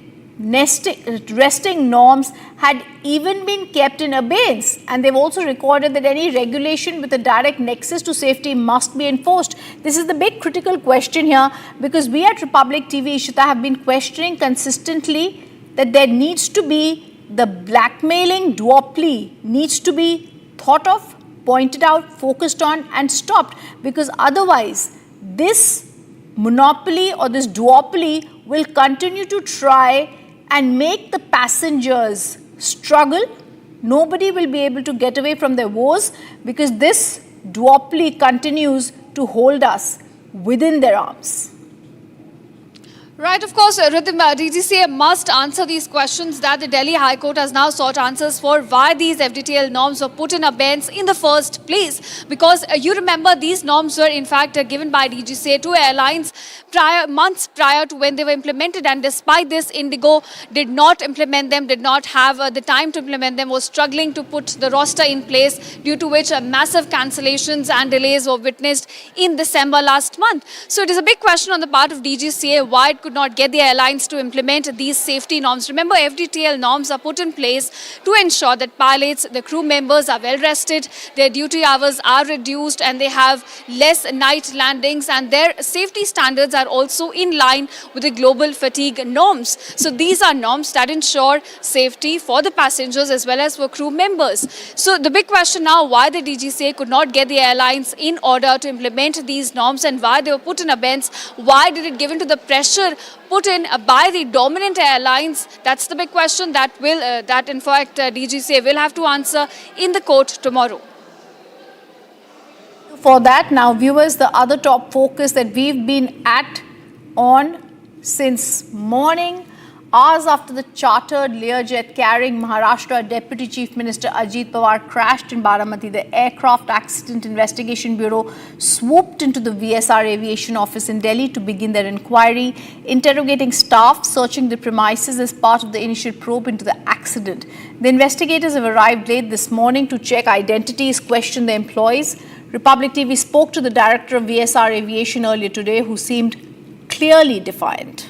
resting norms had even been kept in abeyance, and they've also recorded that any regulation with a direct nexus to safety must be enforced. This is the big critical question here, because we at Republic TV, Ishita, have been questioning consistently that there needs to be the blackmailing duopoly needs to be thought of, pointed out, focused on and stopped, because otherwise this monopoly or this duopoly will continue to try and make the passengers struggle. Nobody will be able to get away from their woes because this duopoly continues to hold us within their arms. Right, of course, Rhythm, DGCA must answer these questions that the Delhi High Court has now sought answers for, why these FDTL norms were put in abeyance in the first place. Because you remember these norms were in fact given by DGCA to airlines months prior to when they were implemented, and despite this, Indigo did not implement them, did not have the time to implement them, was struggling to put the roster in place, due to which massive cancellations and delays were witnessed in December last month. So it is a big question on the part of DGCA why it could could not get the airlines to implement these safety norms. Remember, FDTL norms are put in place to ensure that pilots, the crew members are well rested, their duty hours are reduced, and they have less night landings, and their safety standards are also in line with the global fatigue norms. So these are norms that ensure safety for the passengers as well as for crew members. So the big question now, why the DGCA could not get the airlines in order to implement these norms and why they were put in abeyance. Why did it give in to the pressure put in by the dominant airlines? That's the big question that in fact DGCA will have to answer in the court tomorrow. For that, now viewers, the other top focus that we've been on since morning, hours after the chartered Learjet carrying Maharashtra Deputy Chief Minister Ajit Pawar crashed in Baramati, the Aircraft Accident Investigation Bureau swooped into the VSR Aviation office in Delhi to begin their inquiry, interrogating staff searching the premises as part of the initial probe into the accident. The investigators have arrived late this morning to check identities, question the employees. Republic TV spoke to the director of VSR Aviation earlier today, who seemed clearly defiant.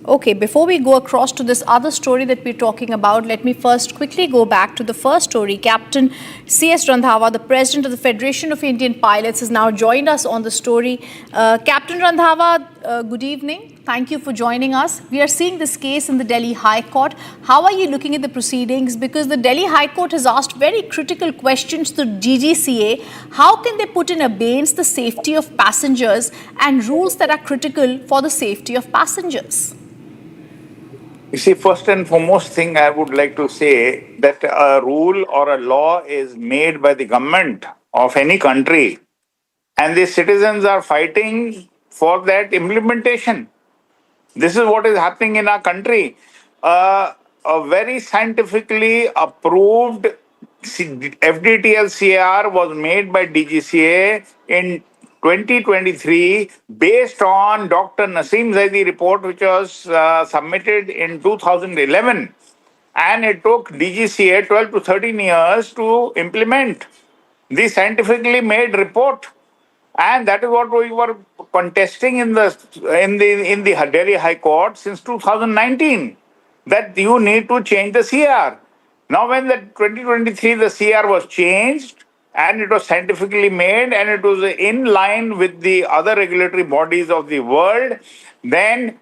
Okay, before we go across to this other story that we're talking about, let me first quickly go back to the first story. Captain C.S. Randhawa, the president of the Federation of Indian Pilots, has now joined us on the story. Captain Randhawa, good evening. Thank you for joining us. We are seeing this case in the Delhi High Court. How are you looking at the proceedings? Because the Delhi High Court has asked very critical questions to DGCA. How can they put in abeyance the safety of passengers and rules that are critical for the safety of passengers? You see, first and foremost thing I would like to say that a rule or a law is made by the government of any country, and the citizens are fighting for that implementation. This is what is happening in our country. A very scientifically approved FDTL CAR was made by DGCA in 2023 based on Dr. Naseem Zaidi report, which was submitted in 2011. And it took DGCA 12 to 13 years to implement the scientifically made report. And that is what we were contesting in the Delhi High Court since 2019, that you need to change the CR. Now, when the 2023 the CR was changed and it was scientifically made and it was in line with the other regulatory bodies of the world, then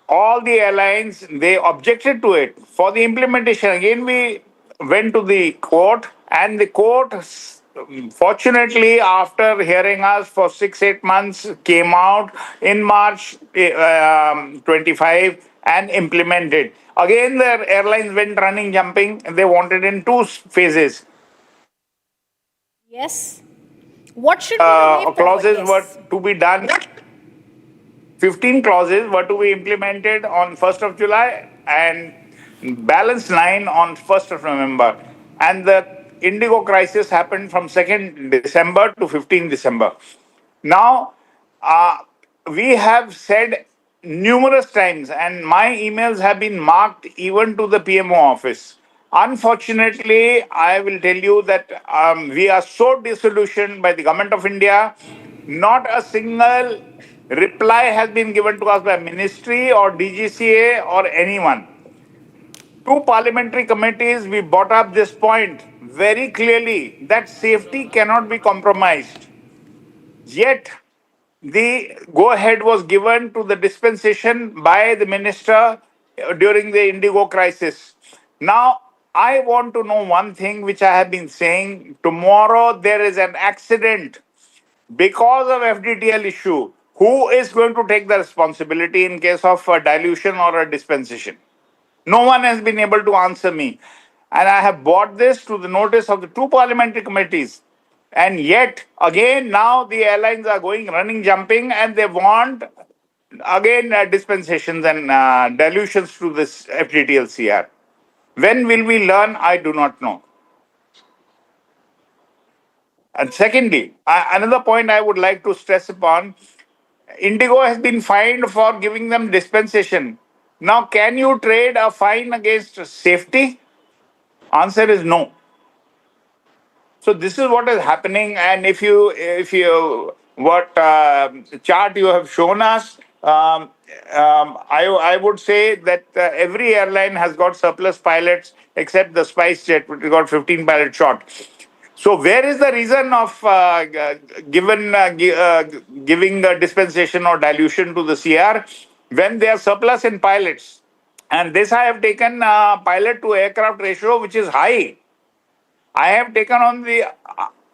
all the airlines, they objected to it for the implementation. Again, we went to the court, and the court, fortunately, after hearing us for 6-8 months, came out in March 25 and implemented. Again, the airlines went running, jumping. They wanted in 2 phases. Yes. What should be the way clauses forward? were to be done. 15 clauses were to be implemented on 1st of July and balance 9 on 1st of November. And the Indigo crisis happened from 2nd December to 15th December. Now, we have said numerous times, and my emails have been marked even to the PMO office. Unfortunately, I will tell you that we are so disillusioned by the government of India. Not a single reply has been given to us by ministry or DGCA or anyone. 2 parliamentary committees, we brought up this point very clearly that safety cannot be compromised. Yet, the go-ahead was given to the dispensation by the minister during the Indigo crisis. Now, I want to know one thing which I have been saying. Tomorrow there is an accident because of FDTL issue. Who is going to take the responsibility in case of a dilution or a dispensation? No one has been able to answer me. And I have brought this to the notice of the 2 parliamentary committees. And yet, again, now the airlines are going running, jumping, and they want, again, dispensations and dilutions to this FDTL CR. When will we learn? I do not know. And secondly, another point I would like to stress upon, Indigo has been fined for giving them dispensation. Now, can you trade a fine against safety? Answer is no. So this is what is happening, and if you what chart you have shown us, I would say that every airline has got surplus pilots except the SpiceJet, which got 15 pilots short. So where is the reason of giving a dispensation or dilution to the CR when they are surplus in pilots? And this I have taken pilot to aircraft ratio, which is high. I have taken on the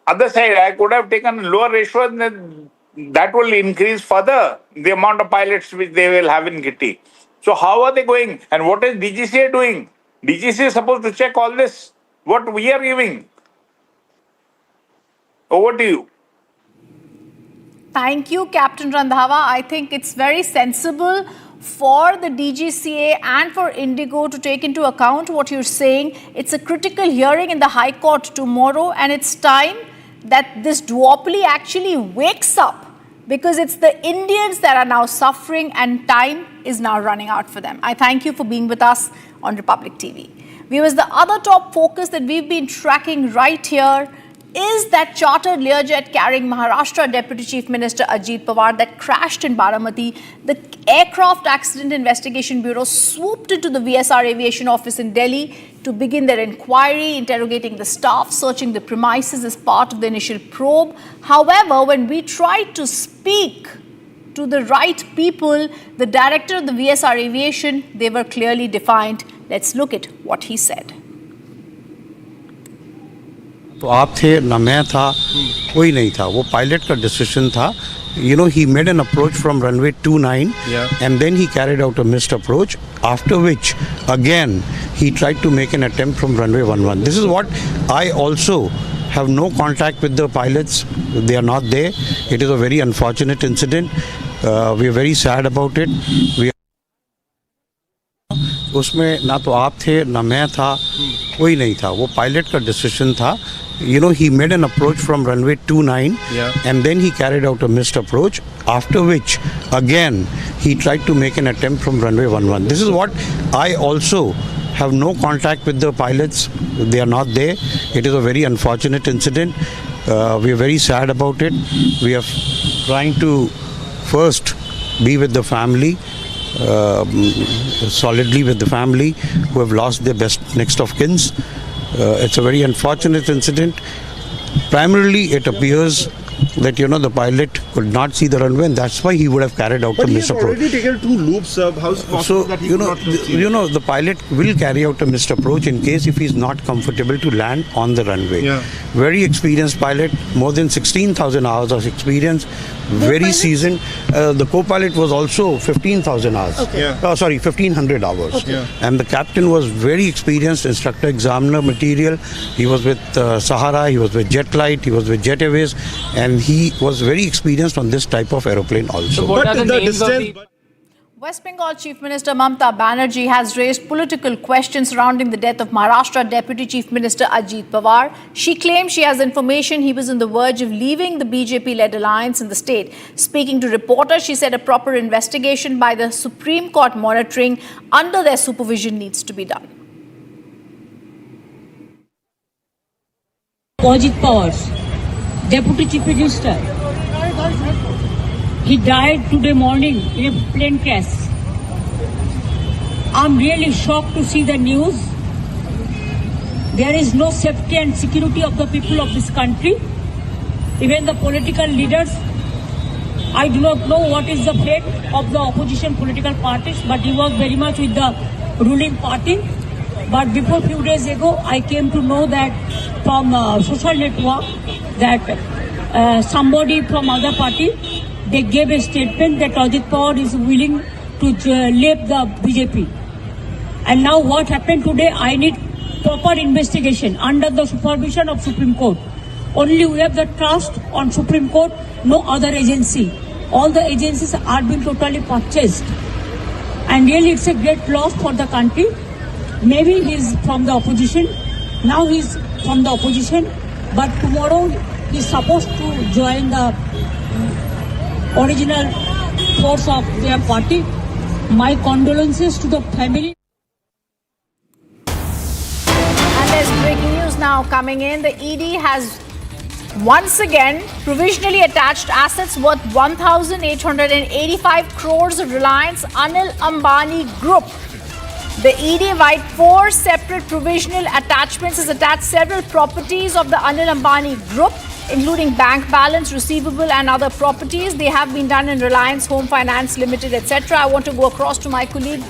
other side, I could have taken lower ratio, and then that will increase further the amount of pilots which they will have in Kitty. So how are they going? And what is DGCA doing? DGCA is supposed to check all this. What we are giving. Over to you. Thank you, Captain Randhawa. I think it's very sensible for the DGCA and for Indigo to take into account what you're saying. It's a critical hearing in the High Court tomorrow, and it's time that this duopoly actually wakes up, because it's the Indians that are now suffering and time is now running out for them. I thank you for being with us on Republic TV. Viewers, the other top focus that we've been tracking right here is that chartered Learjet carrying Maharashtra Deputy Chief Minister Ajit Pawar that crashed in Baramati. The Aircraft Accident Investigation Bureau swooped into the VSR Aviation office in Delhi to begin their inquiry, interrogating the staff, searching the premises as part of the initial probe. However, when we tried to speak to the right people, the director of the VSR Aviation, they were clearly defiant. Let's look at what he said. तो आप थे ना, मैं था, कोई नहीं था. वो पायलट का डिसीजन था. You know, he made an approach from runway 29, and then he carried out a missed approach, after which again he tried to make an attempt from runway 11. This is what I also have no contact with the pilots. They are not there. It is a very unfortunate incident. We are very sad about it. उसमें ना तो आप थे ना मैं था, कोई नहीं था. वो पायलट का डिसीजन था. You know, he made an approach from runway 29, and then he carried out a missed approach, after which again he tried to make an attempt from runway 11. This is what I also have no contact with the pilots. They are not there. It is a very unfortunate incident. We are very sad about it. We are trying to first be with the family, solidly with the family who have lost their best next of kins. It's a very unfortunate incident. Primarily, it appears that, you know, the pilot could not see the runway, and that's why he would have carried out a missed approach. But he has already taken 2 loops, sir. How is it possible that he could not see? You know, the pilot will carry out a missed approach in case if he's not comfortable to land on the runway. Very experienced pilot, more than 16,000 hours of experience, very seasoned. The co-pilot was also 15,000 hours. 1,500 hours. And the captain was very experienced, instructor examiner material. He was with Sahara, he was with Jet Light, he was with Jet Airways, and he was very experienced on this type of aeroplane also. So what are the names of the... West Bengal Chief Minister Mamata Banerjee has raised political questions surrounding the death of Maharashtra Deputy Chief Minister Ajit Pawar. She claims she has information he was on the verge of leaving the BJP-led alliance in the state. Speaking to reporters, she said a proper investigation by the Supreme Court monitoring under their supervision needs to be done. Ajit Pawar, Deputy Chief Minister, he died today morning in a plane crash. I'm really shocked to see the news. There is no safety and security of the people of this country. Even the political leaders, I do not know what is the fate of the opposition political parties, but he was very much with the ruling party. But before few days ago, I came to know that from social network that somebody from other party, they gave a statement that Ajit Pawar is willing to leave the BJP. And now what happened today, I need proper investigation under the supervision of Supreme Court. Only we have the trust on Supreme Court, no other agency. All the agencies are being totally purchased. And really it's a great loss for the country. Maybe he's from the opposition. Now he's from the opposition. But tomorrow he's supposed to join the original force of their party. My condolences to the family. And there's breaking news now coming in. The ED has once again provisionally attached assets worth 1,885 crores of Reliance Anil Ambani Group. The ED via 4 separate provisional attachments has attached several properties of the Anil Ambani Group, including bank balance, receivable and other properties. They have been done in Reliance Home Finance Limited, etc. I want to go across to my colleague,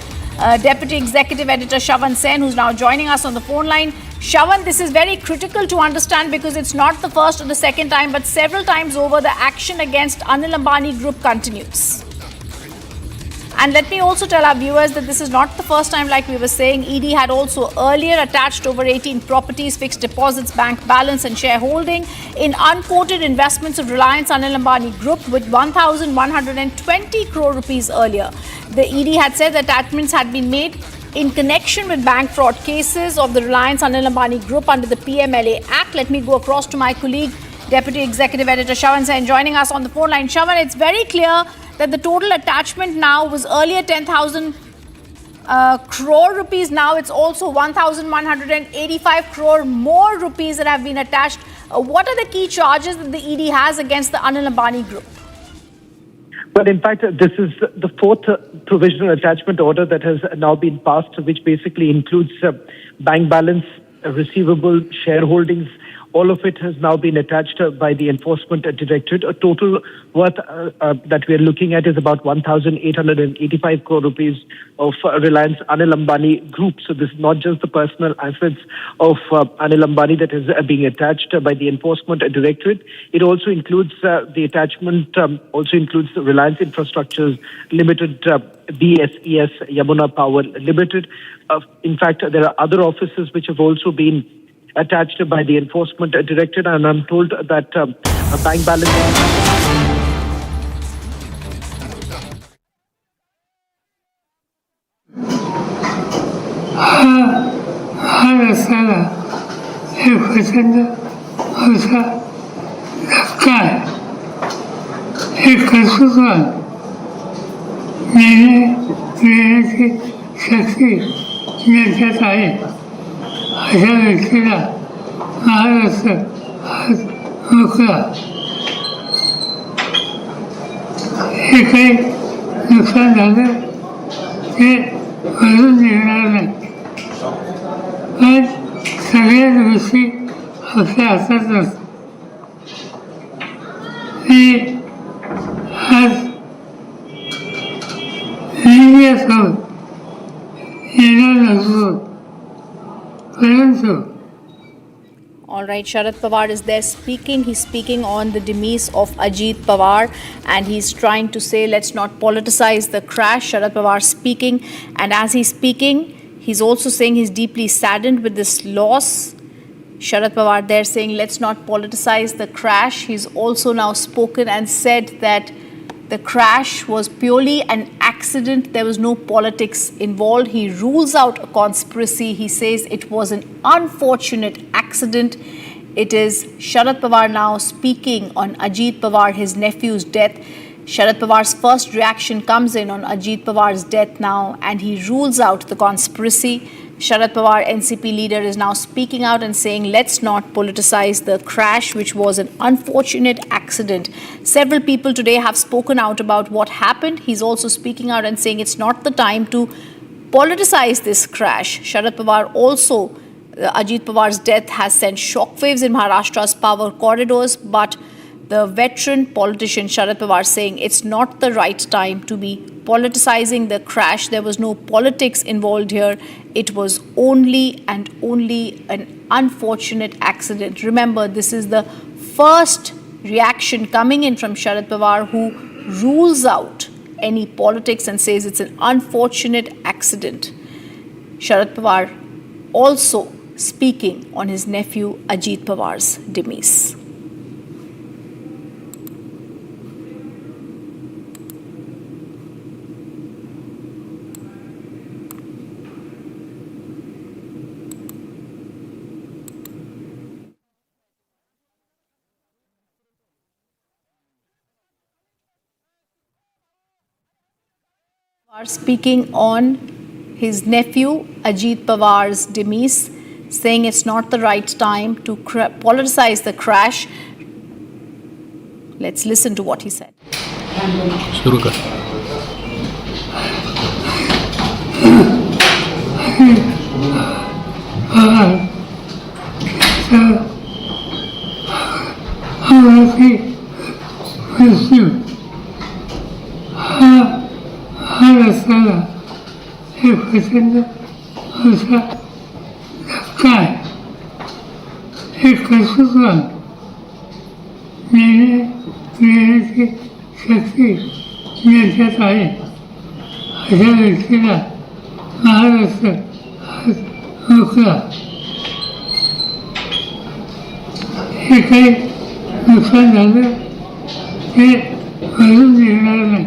Deputy Executive Editor Shavan Sen, who's now joining us on the phone line. Shavan, this is very critical to understand because it's not the first or the second time, but several times over, the action against Anil Ambani Group continues. And let me also tell our viewers that this is not the first time, like we were saying. ED had also earlier attached over 18 properties, fixed deposits, bank balance and shareholding in unquoted investments of Reliance Anil Ambani Group with 1,120 crore rupees earlier. The ED had said the attachments had been made in connection with bank fraud cases of the Reliance Anil Ambani Group under the PMLA Act. Let me go across to my colleague, Deputy Executive Editor Shavan Sen, joining us on the phone line. Shavan, it's very clear that the total attachment now was earlier 10,000 crore rupees. Now it's also 1,185 crore more rupees that have been attached. What are the key charges that the ED has against the Anil Ambani Group? Well, in fact, this is the 4th provisional attachment order that has now been passed, which basically includes bank balance, receivable, shareholdings. All of it has now been attached by the Enforcement Directorate. A total worth that we are looking at is about 1,885 crore rupees of Reliance Anil Ambani Group. So this is not just the personal assets of Anil Ambani that is being attached by the Enforcement Directorate. It also includes the attachment, also includes the Reliance Infrastructures Limited, BSES Yamuna Power Limited. In fact, there are other offices which have also been attached by the Enforcement Directorate, and I'm told that a bank balance. अशा व्यक्तीला महाराष्ट्र मोकळा हे काही नुकसान झालं ते भरून निघणार नाही पण सगळ्या गोष्टी आपल्या हातात नसतात मी आज इंडियासोबत येणार नसतो. All right, Sharad Pawar is there speaking. He's speaking on the demise of Ajit Pawar and he's trying to say, let's not politicize the crash. Sharad Pawar speaking, and as he's speaking, he's also saying he's deeply saddened with this loss. Sharad Pawar there saying, let's not politicize the crash. He's also now spoken and said that the crash was purely an accident. There was no politics involved. He rules out a conspiracy. He says it was an unfortunate accident. It is Sharad Pawar now speaking on Ajit Pawar, his nephew's death. Sharad Pawar's first reaction comes in on Ajit Pawar's death now, and he rules out the conspiracy. Sharad Pawar, NCP leader, is now speaking out and saying, let's not politicize the crash, which was an unfortunate accident. Several people today have spoken out about what happened. He's also speaking out and saying it's not the time to politicize this crash. Sharad Pawar also, Ajit Pawar's death has sent shockwaves in Maharashtra's power corridors, but the veteran politician Sharad Pawar saying it's not the right time to be politicizing the crash. There was no politics involved here. It was only and only an unfortunate accident. Remember, this is the first reaction coming in from Sharad Pawar, who rules out any politics and says it's an unfortunate accident. Sharad Pawar also speaking on his nephew Ajit Pawar's demise. Are speaking on his nephew Ajit Pawar's demise, saying it's not the right time to politicize the crash. Let's listen to what he said. शुरू कर शक्ति निर्जत आहे अशा व्यक्तीला महाराष्ट्र रोखला हे काही नुकसान झालं ते भरून देणार नाही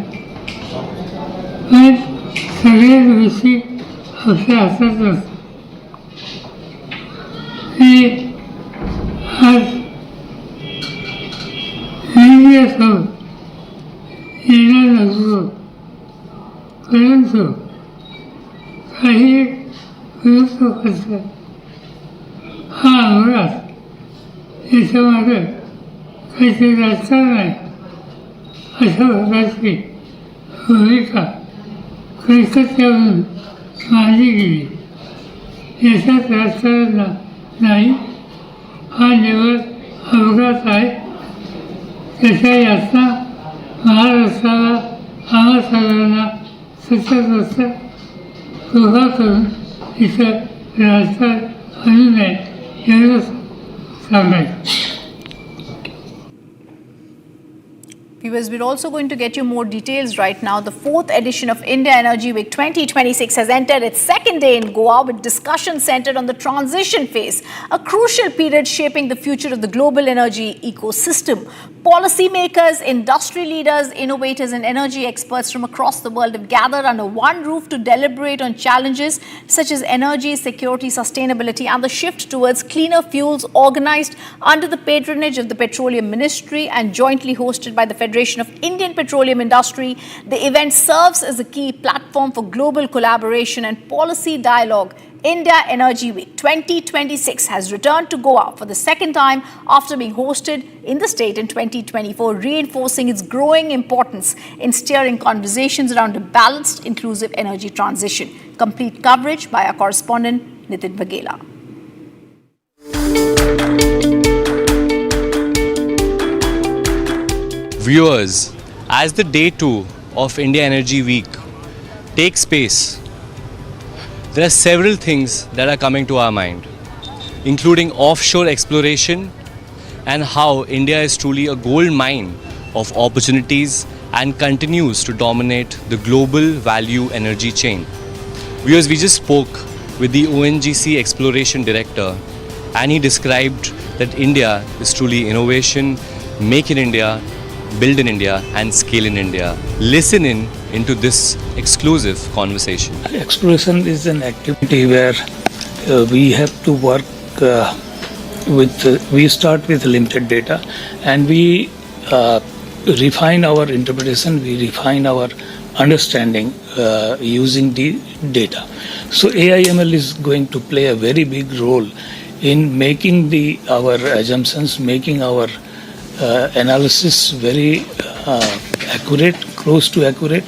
पण सगळ्याच गोष्टी आपल्या हातात असतात हे आज इंडियासोबत येणार लागलो परंतु काही विरुद्ध करतात हा अनुराग याच्यामागे काहीतरी राजकारण आहे अशा प्रकारची भूमिका कलकत्त्यावरून मांडली गेली याच्यात राजकारण नाही हा निवड अपघात आहे त्याच्या यातना महाराष्ट्राला आम्हा सगळ्यांना सतत कृपा करून इथं राजकारण आणू नये एवढंच सांगायचं. Viewers, we're also going to get you more details right now. The 4th edition of India Energy Week 2026 has entered its second day in Goa with discussion centered on the transition phase, a crucial period shaping the future of the global energy ecosystem. Policymakers, industry leaders, innovators and energy experts from across the world have gathered under one roof to deliberate on challenges such as energy, security, sustainability and the shift towards cleaner fuels, organized under the patronage of the Petroleum Ministry and jointly hosted by the Federation of Indian Petroleum Industry. The event serves as a key platform for global collaboration and policy dialogue. India Energy Week 2026 has returned to Goa for the second time after being hosted in the state in 2024, reinforcing its growing importance in steering conversations around a balanced, inclusive energy transition. Complete coverage by our correspondent Nitin Bagela. Viewers, as the day 2 of India Energy Week takes place, there are several things that are coming to our mind, including offshore exploration and how India is truly a gold mine of opportunities and continues to dominate the global value energy chain. Viewers, we just spoke with the ONGC Exploration Director and he described that India is truly innovation, make in India, build in India and scale in India. Listen in into this exclusive conversation. Exploration is an activity where we have to work we start with limited data and we refine our interpretation, we refine our understanding using the data. So AIML is going to play a very big role in making our assumptions, making our analysis very accurate, close to accurate,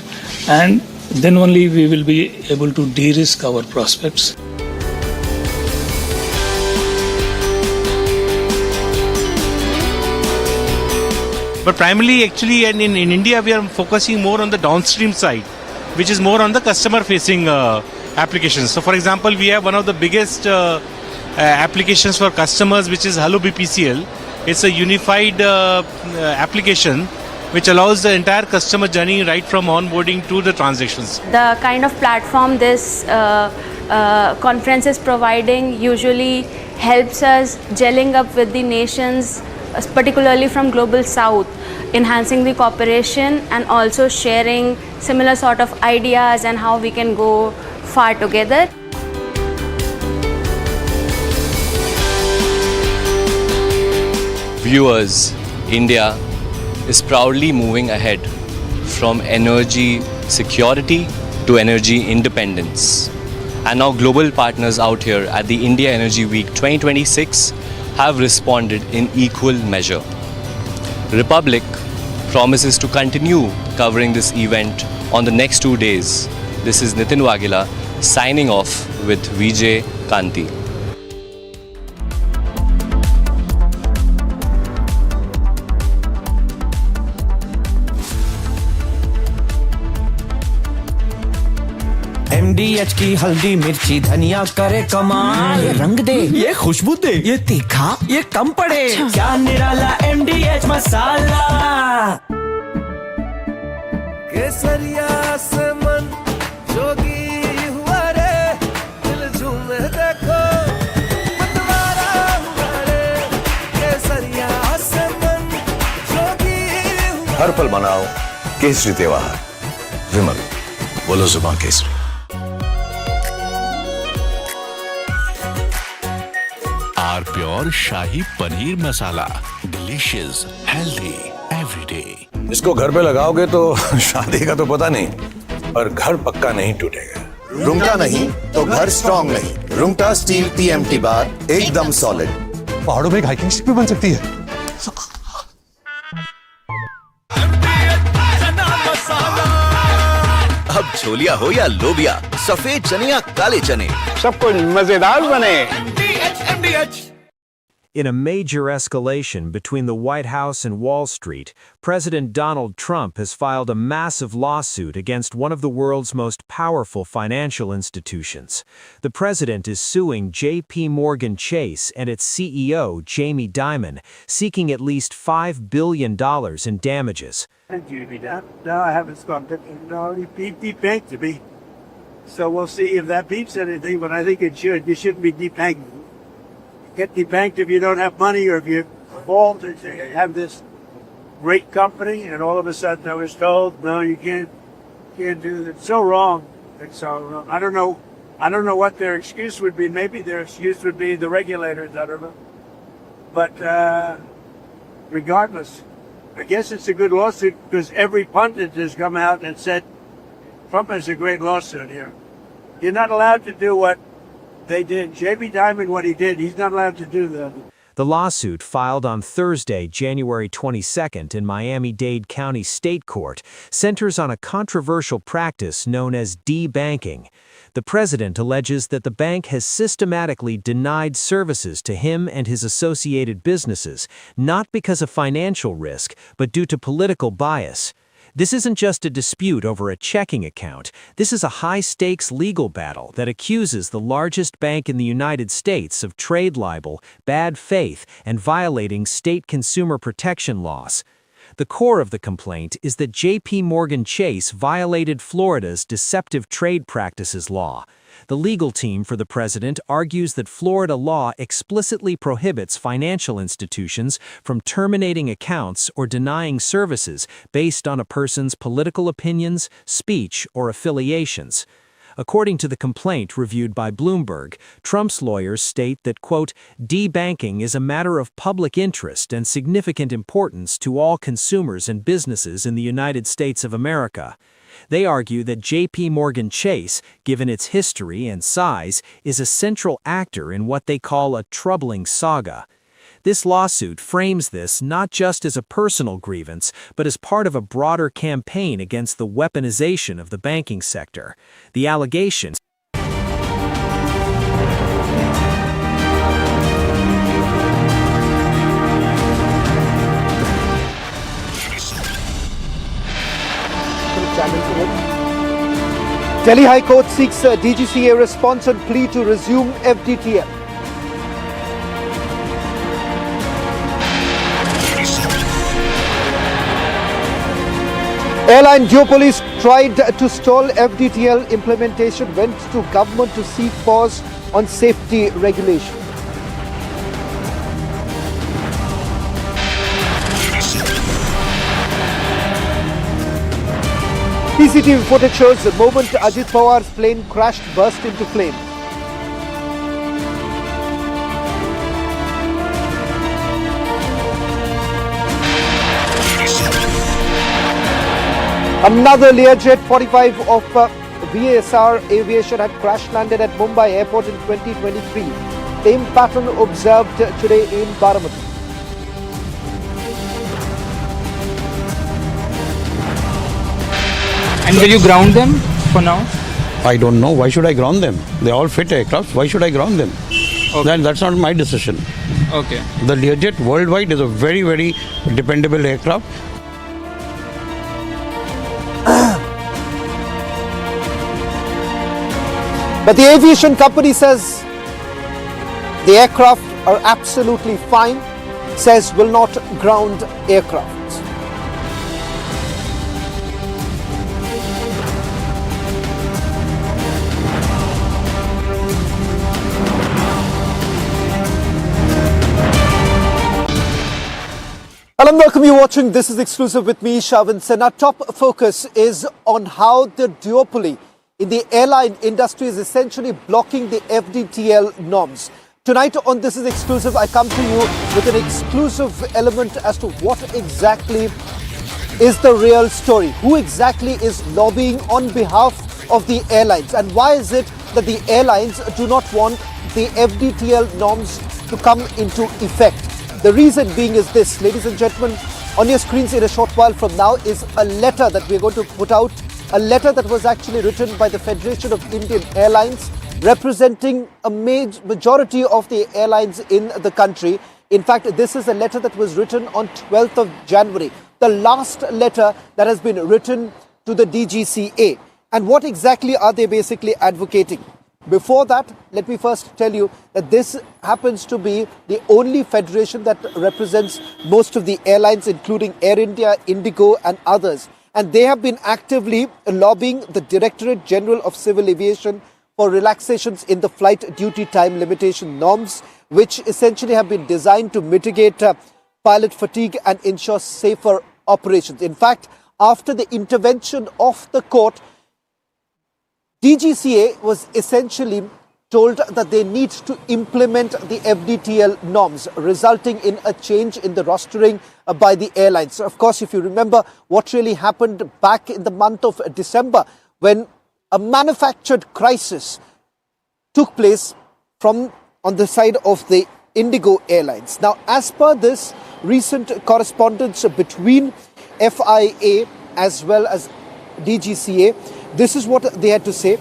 and then only we will be able to de-risk our prospects. But primarily, actually, in India, we are focusing more on the downstream side, which is more on the customer-facing applications. So, for example, we have one of the biggest applications for customers, which is Hello BPCL. It's a unified application which allows the entire customer journey right from onboarding to the transactions. The kind of platform this conference is providing usually helps us gelling up with the nations, particularly from Global South, enhancing the cooperation and also sharing similar sort of ideas and how we can go far together. Viewers, India is proudly moving ahead from energy security to energy independence. And now global partners out here at the India Energy Week 2026 have responded in equal measure. Republic promises to continue covering this event on the next 2 days. This is Nitin Wagila signing off with Vijay Kanti. MDH की हल्दी मिर्ची धनिया करे कमाल, ये रंग दे, ये खुशबू दे, ये तीखा, ये कम पड़े, क्या निराला MDH मसाला। केसरिया से मन जोगी हुआ रे, दिल झूमे देखो मतवारा हुआ रे, केसरिया से मन जोगी हुआ। हर पल मनाओ केसरी त्योहार। विमल, बोलो जुबान केसरी। Are pure shahi paneer masala, delicious, healthy everyday. इसको घर पे लगाओगे तो शादी का तो पता नहीं, पर घर पक्का नहीं टूटेगा। रुंगटा नहीं तो घर स्ट्रॉन्ग नहीं। रुंगटा स्टील TMT बार एकदम सॉलिड। पहाड़ों में एक हाइकिंग स्टिक भी बन सकती है। अब छोलिया हो या लोबिया, सफेद चने या काले चने, सब कुछ मजेदार बने। In a major escalation between the White House and Wall Street, President Donald Trump has filed a massive lawsuit against one of the world's most powerful financial institutions. The president is suing JPMorgan Chase and its CEO, Jamie Dimon, seeking at least $5 billion in damages. No, I haven't spoken to him. No, he debanked to me. So we'll see if that beeps anything, but I think it should. You shouldn't be debanking. Get debanked if you don't have money or if you fall to have this great company, and all of a sudden I was told, no, you can't do that. It's so wrong. It's so wrong. I don't know what their excuse would be. Maybe their excuse would be the regulators. I don't know. But regardless, I guess it's a good lawsuit because every pundit has come out and said Trump has a great lawsuit here. You're not allowed to do what they did. Jamie Dimon, what he did, he's not allowed to do that. The lawsuit, filed on Thursday, January 22nd in Miami-Dade County State Court, centers on a controversial practice known as debanking. The president alleges that the bank has systematically denied services to him and his associated businesses, not because of financial risk, but due to political bias. This isn't just a dispute over a checking account. This is a high-stakes legal battle that accuses the largest bank in the United States of trade libel, bad faith, and violating state consumer protection laws. The core of the complaint is that JPMorgan Chase violated Florida's deceptive trade practices law. The legal team for the president argues that Florida law explicitly prohibits financial institutions from terminating accounts or denying services based on a person's political opinions, speech, or affiliations. According to the complaint reviewed by Bloomberg, Trump's lawyers state that, quote, debanking is a matter of public interest and significant importance to all consumers and businesses in the United States of America. They argue that JPMorgan Chase, given its history and size, is a central actor in what they call a troubling saga. This lawsuit frames this not just as a personal grievance, but as part of a broader campaign against the weaponization of the banking sector. The allegations Delhi High Court seeks a DGCA response on plea to resume FDTL. Airline duopolies tried to stall FDTL implementation, went to government to seek pause on safety regulation. CCTV footage shows the moment Ajit Pawar's plane crashed, burst into flames. Another Learjet 45 of VSR Aviation had crash landed at Mumbai Airport in 2023. Same pattern observed today in Baramati. And will you ground them for now? I don't know. Why should I ground them? They're all fit aircraft. Why should I ground them? Then that's not my decision. Okay. The Learjet worldwide is a very, very dependable aircraft. But the aviation company says the aircraft are absolutely fine, says will not ground aircraft. Hello and welcome, you're watching This is Exclusive with me, Shavin Sen. Our top focus is on how the duopoly in the airline industry is essentially blocking the FDTL norms. Tonight on This is Exclusive, I come to you with an exclusive element as to what exactly is the real story. Who exactly is lobbying on behalf of the airlines, and why is it that the airlines do not want the FDTL norms to come into effect? The reason being is this, ladies and gentlemen, on your screens in a short while from now is a letter that we're going to put out, a letter that was actually written by the Federation of Indian Airlines, representing a majority of the airlines in the country. In fact, this is a letter that was written on 12th of January, the last letter that has been written to the DGCA. And what exactly are they basically advocating? Before that, let me first tell you that this happens to be the only federation that represents most of the airlines, including Air India, Indigo and others. And they have been actively lobbying the Directorate General of Civil Aviation for relaxations in the flight duty time limitation norms, which essentially have been designed to mitigate pilot fatigue and ensure safer operations. In fact, after the intervention of the court, DGCA was essentially told that they need to implement the FDTL norms, resulting in a change in the rostering by the airlines. Of course, if you remember what really happened back in the month of December, when a manufactured crisis took place on the side of the Indigo Airlines. Now, as per this recent correspondence between FIA as well as DGCA, this is what they had to say.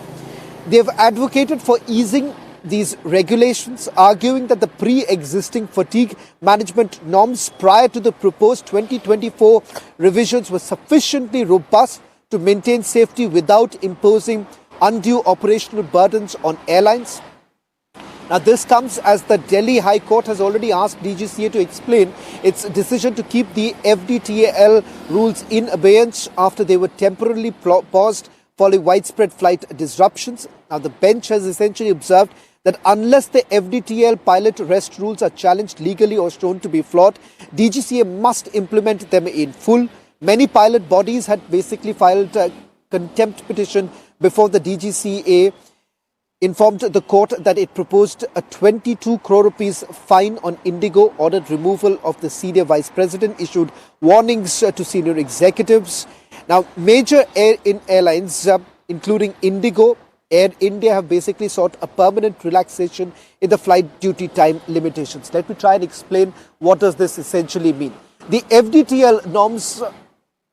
They have advocated for easing these regulations, arguing that the pre-existing fatigue management norms prior to the proposed 2024 revisions were sufficiently robust to maintain safety without imposing undue operational burdens on airlines. Now, this comes as the Delhi High Court has already asked DGCA to explain its decision to keep the FDTL rules in abeyance after they were temporarily paused following widespread flight disruptions. Now, the bench has essentially observed that unless the FDTL pilot rest rules are challenged legally or shown to be flawed, DGCA must implement them in full. Many pilot bodies had basically filed a contempt petition before the DGCA informed the court that it proposed a 22 crore rupees fine on Indigo, ordered removal of the senior vice president, issued warnings to senior executives. Now, major airlines, including Indigo, Air India, have basically sought a permanent relaxation in the flight duty time limitations. Let me try and explain what does this essentially mean. The FDTL norms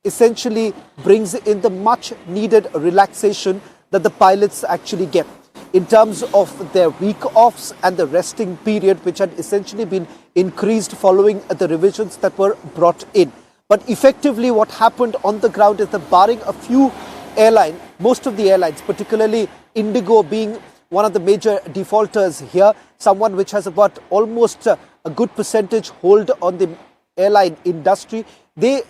essentially brings in the much needed relaxation that the pilots actually get in terms of their week offs and the resting period, which had essentially been increased following the revisions that were brought in. But effectively what happened on the ground is that barring a few airlines, most of the airlines, particularly Indigo being one of the major defaulters here, someone which has about almost a good percentage hold on the airline industry, they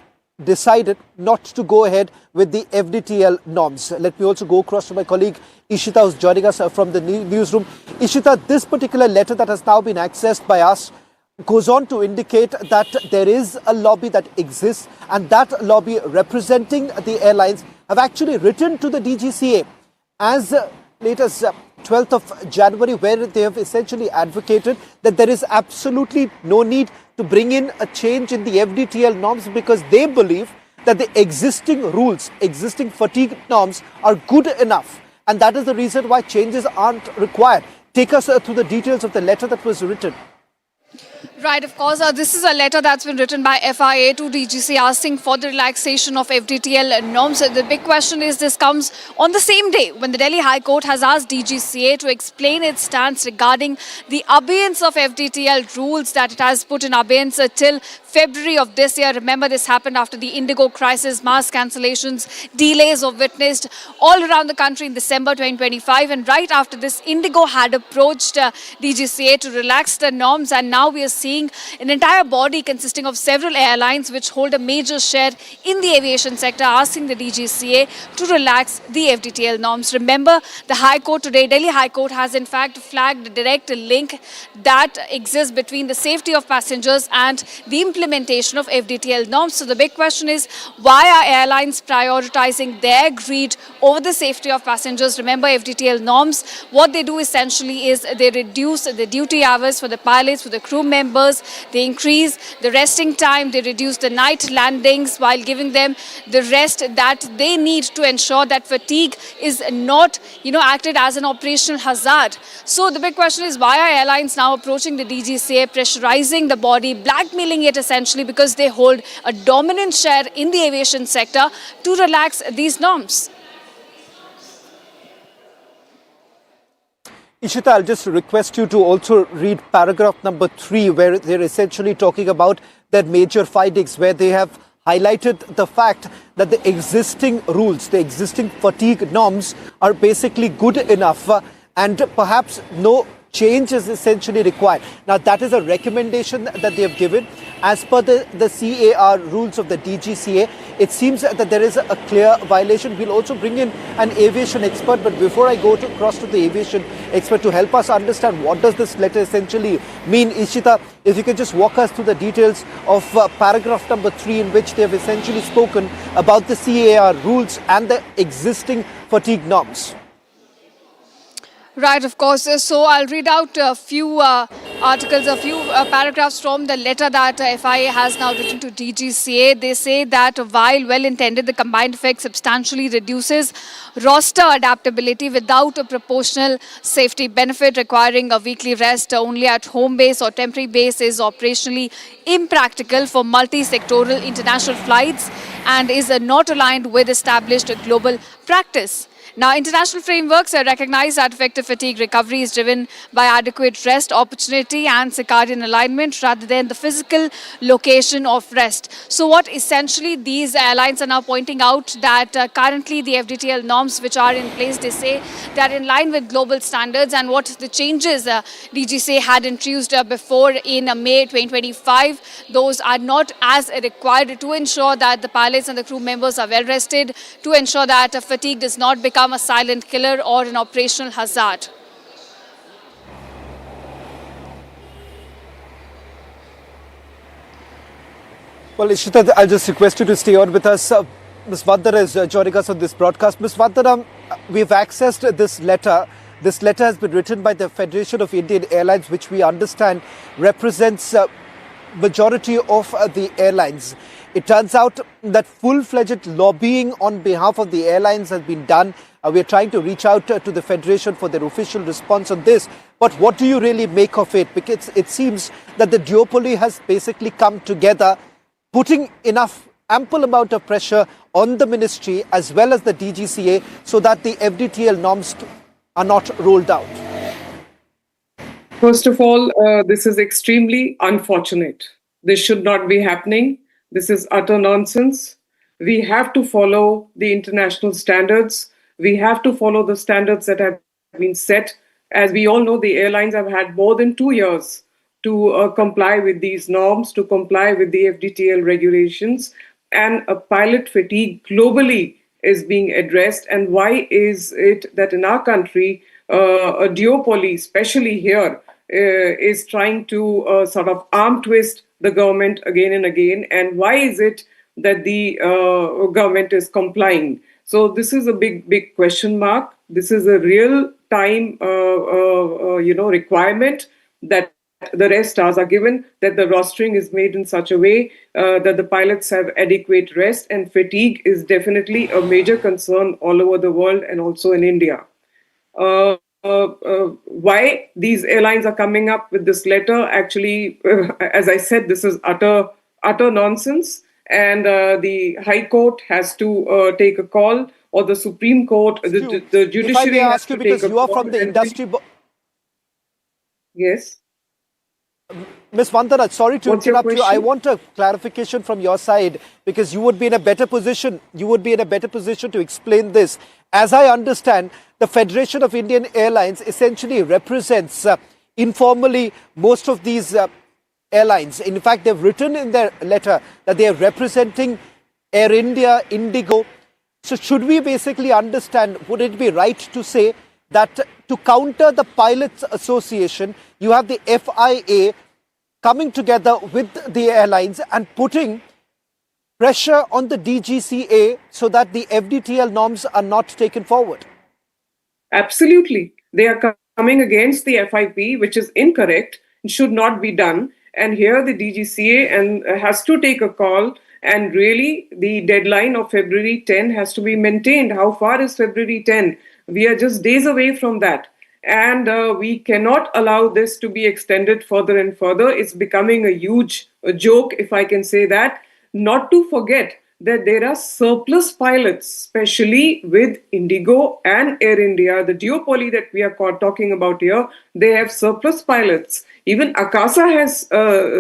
decided not to go ahead with the FDTL norms. Let me also go across to my colleague Ishita, who's joining us from the newsroom. Ishita, this particular letter that has now been accessed by us goes on to indicate that there is a lobby that exists, and that lobby representing the airlines have actually written to the DGCA as late as 12th of January, where they have essentially advocated that there is absolutely no need to bring in a change in the FDTL norms because they believe that the existing rules, existing fatigue norms are good enough. and that is the reason why changes aren't required. Take us through the details of the letter that was written. Right, of course. This is a letter that's been written by FIA to DGCA asking for the relaxation of FDTL norms. The big question is this comes on the same day when the Delhi High Court has asked DGCA to explain its stance regarding the abeyance of FDTL rules that it has put in abeyance till February of this year. Remember, this happened after the Indigo crisis, mass cancellations, delays were witnessed all around the country in December 2025. And right after this, Indigo had approached DGCA to relax the norms, and now we are seeing an entire body consisting of several airlines which hold a major share in the aviation sector asking the DGCA to relax the FDTL norms. Remember, the High Court today, Delhi High Court, has in fact flagged a direct link that exists between the safety of passengers and the implementation of FDTL norms. So the big question is, why are airlines prioritizing their greed over the safety of passengers? Remember, FDTL norms, what they do essentially is they reduce the duty hours for the pilots, for the crew members. They increase the resting time. They reduce the night landings while giving them the rest that they need to ensure that fatigue is not, acted as an operational hazard. So the big question is, why are airlines now approaching the DGCA, pressurizing the body, blackmailing it essentially because they hold a dominant share in the aviation sector to relax these norms? Ishita, I'll just request you to also read paragraph number 3, where they're essentially talking about their major findings, where they have highlighted the fact that the existing rules, the existing fatigue norms are basically good enough and perhaps no change is essentially required. Now, that is a recommendation that they have given. As per the CAR rules of the DGCA, it seems that there is a clear violation. We'll also bring in an aviation expert, but before I go across to the aviation expert to help us understand what does this letter essentially mean, Ishita, if you could just walk us through the details of paragraph number 3, in which they have essentially spoken about the CAR rules and the existing fatigue norms. Right, of course. So I'll read out a few articles, a few paragraphs from the letter that FIA has now written to DGCA. They say that while well-intended, the combined effect substantially reduces roster adaptability without a proportional safety benefit. Requiring a weekly rest only at home base or temporary base is operationally impractical for multi-sectoral international flights and is not aligned with established global practice. Now, international frameworks recognize that effective fatigue recovery is driven by adequate rest, opportunity and circadian alignment rather than the physical location of rest. So what essentially these airlines are now pointing out that currently the FDTL norms which are in place, they say that in line with global standards, and what the changes DGCA had introduced before in May 2025, those are not as required to ensure that the pilots and the crew members are well rested, to ensure that fatigue does not become a silent killer or an operational hazard. Well, Ishita, I'll just request you to stay on with us. Ms. Vandana is joining us on this broadcast. Ms. Vandana, we've accessed this letter. This letter has been written by the Federation of Indian Airlines, which we understand represents majority of the airlines. It turns out that full-fledged lobbying on behalf of the airlines has been done. We're trying to reach out to the Federation for their official response on this. But what do you really make of it? Because it seems that the duopoly has basically come together, putting ample amount of pressure on the ministry as well as the DGCA so that the FDTL norms are not rolled out. First of all, this is extremely unfortunate. This should not be happening. This is utter nonsense. We have to follow the international standards. We have to follow the standards that have been set. As we all know, the airlines have had more than 2 years to comply with these norms, to comply with the FDTL regulations. And a pilot fatigue globally is being addressed. And why is it that in our country, a duopoly, especially here, is trying to sort of arm twist the government again and again? And why is it that the government is complying? So this is a big question mark. This is a real time, requirement that the rest stars are given, that the rostering is made in such a way that the pilots have adequate rest, and fatigue is definitely a major concern all over the world and also in India. why these airlines are coming up with this letter. Actually, as I said, this is utter nonsense. And the High Court has to take a call, or the Supreme Court, the judiciary if I may has ask you, to because take a you are call from the and industry. Yes. Ms. Vandana, sorry to What's your interrupt you. I question? want a clarification from your side, because you would be in a better position. You would be in a better position to explain this. As I understand, the Federation of Indian Airlines essentially represents informally most of these airlines. In fact, they've written in their letter that they are representing Air India, Indigo. So should we basically understand, would it be right to say that to counter the Pilots Association, you have the FIA coming together with the airlines and putting pressure on the DGCA so that the FDTL norms are not taken forward? Absolutely. They are coming against the FIP, which is incorrect and should not be done. And here the DGCA has to take a call, and really the deadline of February 10 has to be maintained. How far is February 10? We are just days away from that. And we cannot allow this to be extended further and further. It's becoming a huge joke, if I can say that. Not to forget that there are surplus pilots, especially with Indigo and Air India, the duopoly that we are talking about here. They have surplus pilots. Even Akasa has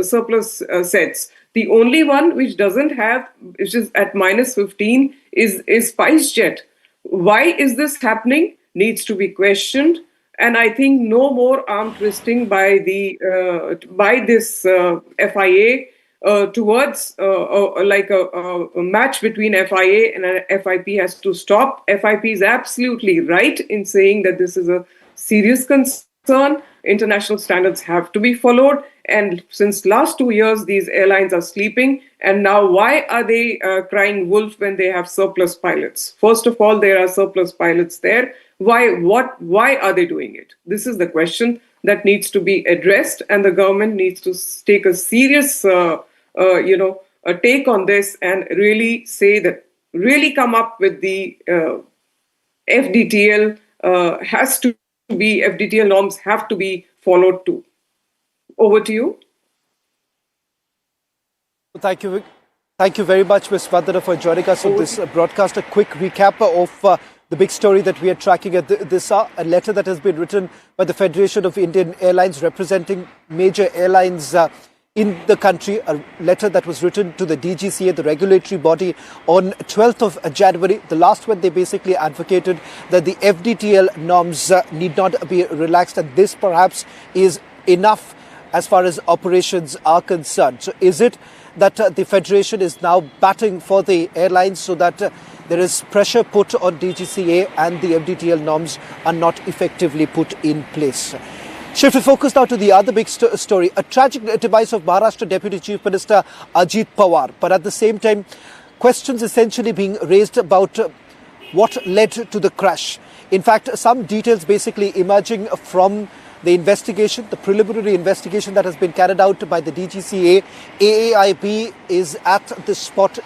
surplus sets. The only one which doesn't have, which is at -15, is SpiceJet. Why is this happening? Needs to be questioned. And I think no more arm twisting by this FIA towards like a match between FIA and FIP has to stop. FIP is absolutely right in saying that this is a serious concern. International standards have to be followed. And since last 2 years, these airlines are sleeping. And now why are they crying wolf when they have surplus pilots? First of all, there are surplus pilots there. Why are they doing it? This is the question that needs to be addressed, and the government needs to take a serious, a take on this and really say that, really come up with the FDTL has to be, FDTL norms have to be followed too. Over to you. Thank you. Thank you very much, Ms. Vandana, for joining us on this broadcast. A quick recap of the big story that we are tracking at this hour, a letter that has been written by the Federation of Indian Airlines representing major airlines in the country, a letter that was written to the DGCA, the regulatory body, on 12th of January. The last one, they basically advocated that the FDTL norms need not be relaxed, and this perhaps is enough as far as operations are concerned. So is it that the Federation is now batting for the airlines so that there is pressure put on DGCA and the FDTL norms are not effectively put in place? Shift the focus now to the other big story, a tragic demise of Maharashtra Deputy Chief Minister Ajit Pawar. But at the same time, questions essentially being raised about what led to the crash. In fact, some details basically emerging from the investigation, the preliminary investigation that has been carried out by the DGCA. AAIB is at the spot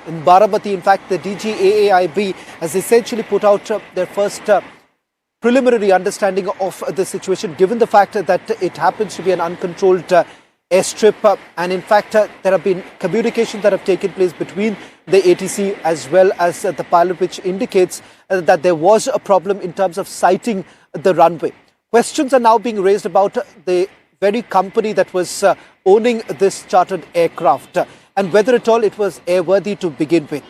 in Baramati. In fact, the DGAAIB has essentially put out their first preliminary understanding of the situation, given the fact that it happens to be an uncontrolled airstrip. And in fact, there have been communications that have taken place between the ATC as well as the pilot, which indicates that there was a problem in terms of sighting the runway. Questions are now being raised about the very company that was owning this chartered aircraft and whether at all it was airworthy to begin with.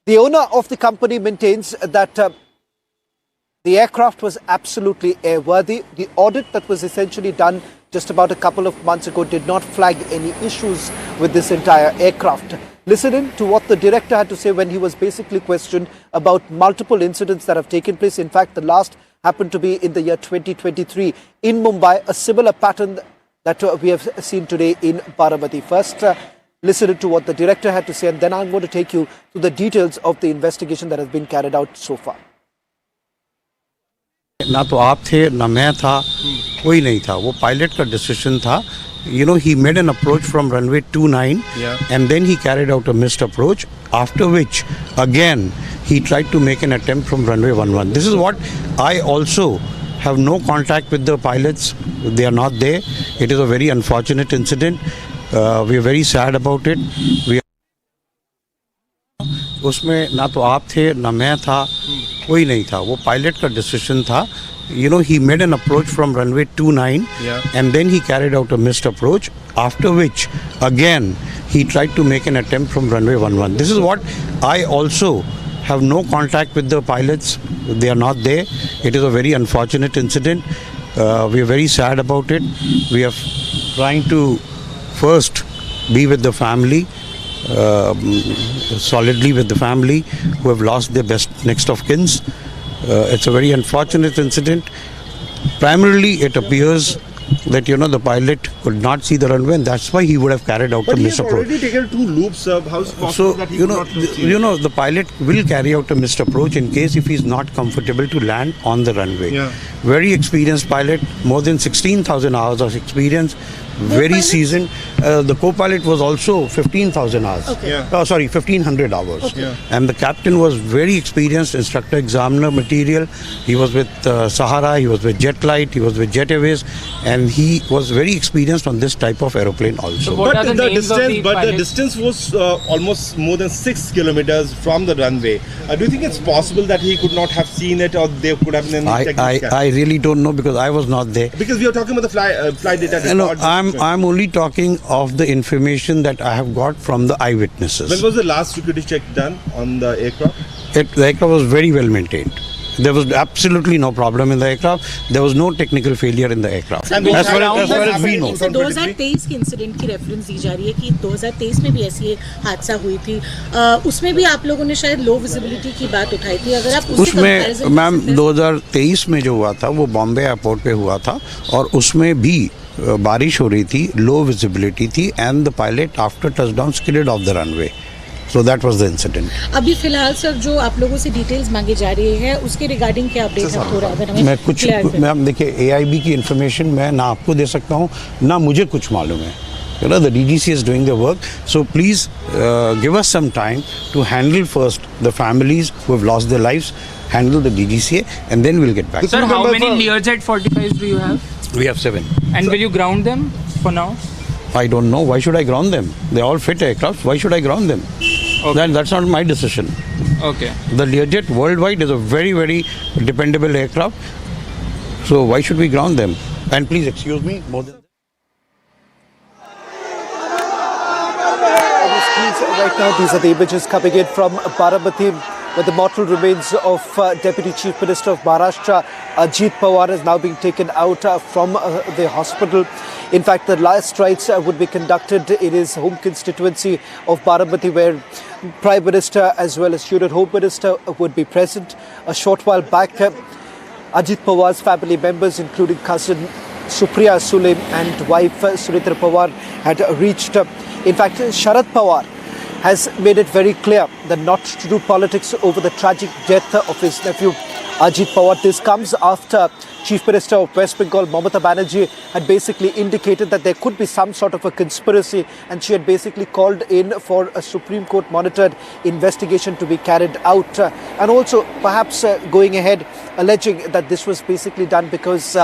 The owner of the company maintains that the aircraft was absolutely airworthy. The audit that was essentially done just about a couple of months ago did not flag any issues with this entire aircraft. Listen in to what the director had to say when he was basically questioned about multiple incidents that have taken place. In fact, the last happened to be in the year 2023 in Mumbai, a similar pattern that we have seen today in Baramati. First, listen to what the director had to say, and then I'm going to take you to the details of the investigation that has been carried out so far. ना तो आप थे ना मैं था, कोई नहीं था, वो पायलट का डिसीजन था. You know, he made an approach from runway 29 and then he carried out a missed approach, after which again he tried to make an attempt from runway 11. This is what I also have no contact with the pilots. They are not there. It is a very unfortunate incident. We are very sad about it. उसमें ना तो आप थे ना मैं था, कोई नहीं था. वो पायलट का डिसीजन था. You know, he made an approach from runway 29 and then he carried out a missed approach, after which again he tried to make an attempt from runway 11. This is what I also have no contact with the pilots. They are not there. It is a very unfortunate incident. We are very sad about it. We are trying to first be with the family, solidly with the family who have lost their best next of kins. It's a very unfortunate incident. Primarily, it appears that the pilot could not see the runway, and that's why he would have carried out a missed approach. But he has already taken 2 loops. How's it possible that he could not see? The pilot will carry out a missed approach in case if he's not comfortable to land on the runway. Very experienced pilot, more than 16,000 hours of experience, very seasoned. The co-pilot was also 15,000 hours. 1,500 hours. And the captain was very experienced, instructor examiner material. He was with Sahara, he was with Jetlight, he was with Jet Airways, and he was very experienced on this type of aeroplane also. But the distance was almost more than 6 kilometers from the runway. Do you think it's possible that he could not have seen it, or there could have been any technical? I really don't know because I was not there. Because we are talking about the flight data. I'm only talking of the information that I have got from the eyewitnesses. When was the last security check done on the aircraft? The aircraft was very well maintained. There was absolutely no problem in the aircraft. There was no technical failure in the aircraft. As far as we know. 2023 की incident की reference दी जा रही है कि 2023 में भी ऐसी हादसा हुई थी. उसमें भी आप लोगों ने शायद लो विजिबिलिटी की बात उठाई थी. अगर आप उसमें मैम 2023 में जो हुआ था वो बॉम्बे एयरपोर्ट पे हुआ था और उसमें भी बारिश हो रही थी, लो विजिबिलिटी थी, and the pilot after touchdown skidded off the runway. So that was the incident. अभी फिलहाल सर जो आप लोगों से डिटेल्स मांगी जा रही है उसके रिगार्डिंग क्या अपडेट है थोड़ा अगर हमें मैम देखिए AIB की इन्फॉर्मेशन मैं ना आपको दे सकता हूँ ना मुझे कुछ मालूम है. The DGCA is doing their work, so please give us some time to handle first the families who have lost their lives, handle the DGCA, and then we'll get back. Sir, how many Learjet 45s do you have? We have 7. And will you ground them for now? I don't know. Why should I ground them? They're all fit aircraft. Why should I ground them? Okay. That's not my decision. Okay. The Learjet worldwide is a very, very dependable aircraft. So why should we ground them? And please excuse me. Right now, these are the images coming in from Baramati, where the mortal remains of Deputy Chief Minister of Maharashtra, Ajit Pawar, is now being taken out from the hospital. In fact, the last rites would be conducted in his home constituency of Baramati, where Prime Minister as well as Union Home Minister would be present. A short while back, Ajit Pawar's family members, including cousin Supriya Sule and wife Sunitra Pawar, had reached. In fact, Sharad Pawar has made it very clear that not to do politics over the tragic death of his nephew Ajit Pawar. This comes after Chief Minister of West Bengal, Mamata Banerjee, had basically indicated that there could be some sort of a conspiracy, and she had basically called in for a Supreme Court monitored investigation to be carried out, and also perhaps going ahead alleging that this was basically done because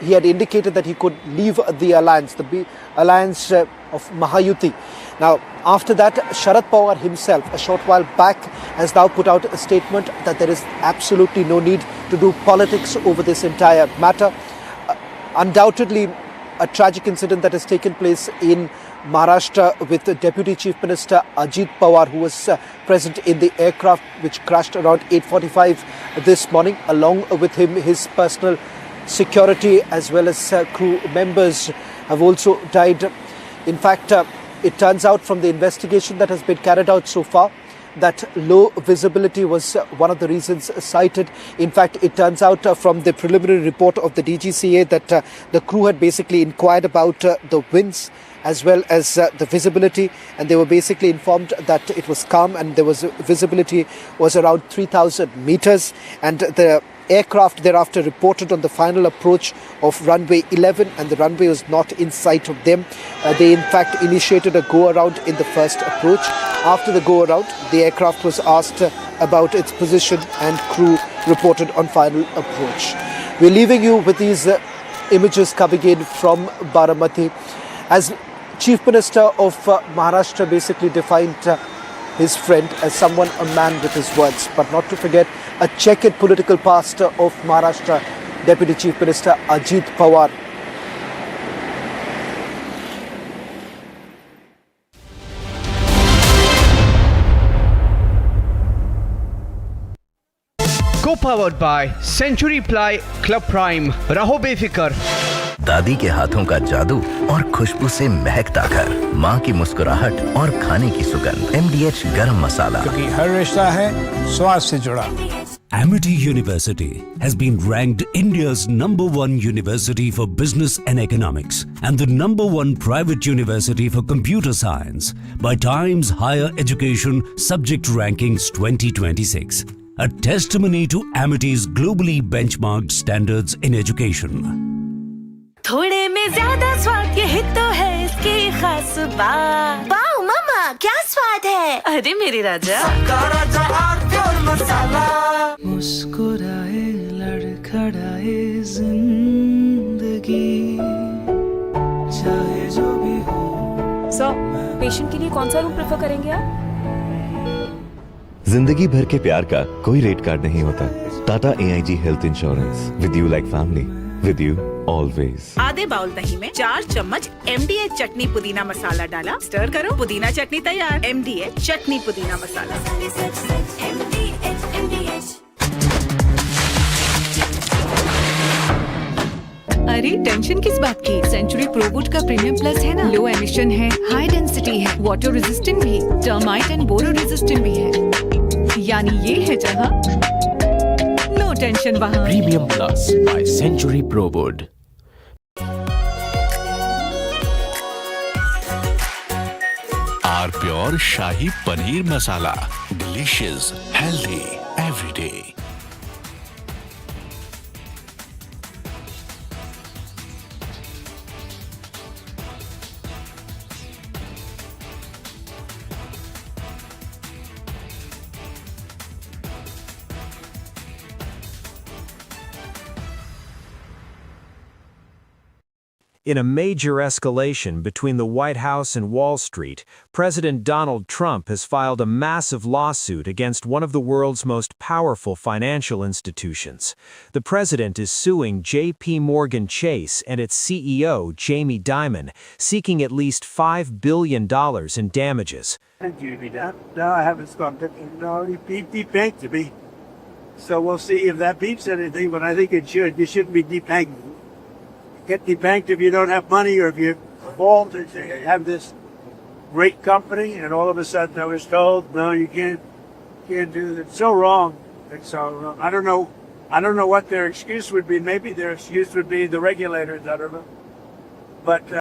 he had indicated that he could leave the alliance, the alliance of Mahayuti. Now, after that, Sharad Pawar himself, a short while back, has now put out a statement that there is absolutely no need to do politics over this entire matter. Undoubtedly, a tragic incident that has taken place in Maharashtra with the Deputy Chief Minister Ajit Pawar, who was present in the aircraft which crashed around 8:45 this morning. Along with him, his personal security as well as crew members have also died. In fact, it turns out from the investigation that has been carried out so far that low visibility was one of the reasons cited. In fact, it turns out from the preliminary report of the DGCA that the crew had basically inquired about the winds as well as the visibility, and they were basically informed that it was calm and there was visibility was around 3,000 meters, and the aircraft thereafter reported on the final approach of runway 11 and the runway was not in sight of them. They in fact initiated a go-around in the first approach. After the go-around, the aircraft was asked about its position and crew reported on final approach. We're leaving you with these images coming in from Baramati. As Chief Minister of Maharashtra basically defined his friend as someone, a man with his words, but not to forget a checkered political past of Maharashtra, Deputy Chief Minister Ajit Pawar. Co-powered by Century Ply Club Prime. रहो बेफिक्र। दादी के हाथों का जादू और खुशबू से महकता घर, माँ की मुस्कुराहट और खाने की सुगंध। MDH गरम मसाला, क्योंकि हर रिश्ता है स्वाद से जुड़ा। Amity University has been ranked India's #1 university for business and economics and the #1 private university for computer science by Times Higher Education Subject Rankings 2026. A testimony to Amity's globally benchmarked standards in education. थोड़े में ज्यादा स्वाद यही तो है इसकी खास बात। वाओ मामा क्या स्वाद है। अरे मेरे राजा मुस्कुराए लड़खड़ाए जिंदगी चाहे जो भी हो। सर, पेशेंट के लिए कौन सा रूम प्रेफर करेंगे आप? जिंदगी भर के प्यार का कोई रेट कार्ड नहीं होता। Tata AIG health insurance, with you like family, with you always. आधे बाउल दही में 4 चम्मच MDH चटनी पुदीना मसाला डाला, स्टर करो, पुदीना चटनी तैयार। MDH चटनी पुदीना मसाला। अरे टेंशन किस बात की? सेंचुरी प्रोवुड का प्रीमियम प्लस है ना, लो एमिशन है, हाई डेंसिटी है, वाटर रेजिस्टेंट भी, टर्माइट एंड बोरो रेजिस्टेंट भी है। यानी ये है जहाँ नो टेंशन वहाँ। Premium plus by century Prowood. R pure shahi paneer masala, delicious, healthy everyday. In a major escalation between the White House and Wall Street, President Donald Trump has filed a massive lawsuit against one of the world's most powerful financial institutions. The president is suing JPMorgan Chase and its CEO, Jamie Dimon, seeking at least $5 billion in damages. No, I haven't stopped it. No, he debanked to me. So we'll see if that beeps anything, but I think it should. You shouldn't be debanked. Get debanked if you don't have money or if you're involved and have this great company and all of a sudden I was told, no, you can't do that. It's so wrong. It's so wrong. I don't know what their excuse would be. Maybe their excuse would be the regulators. I don't know. But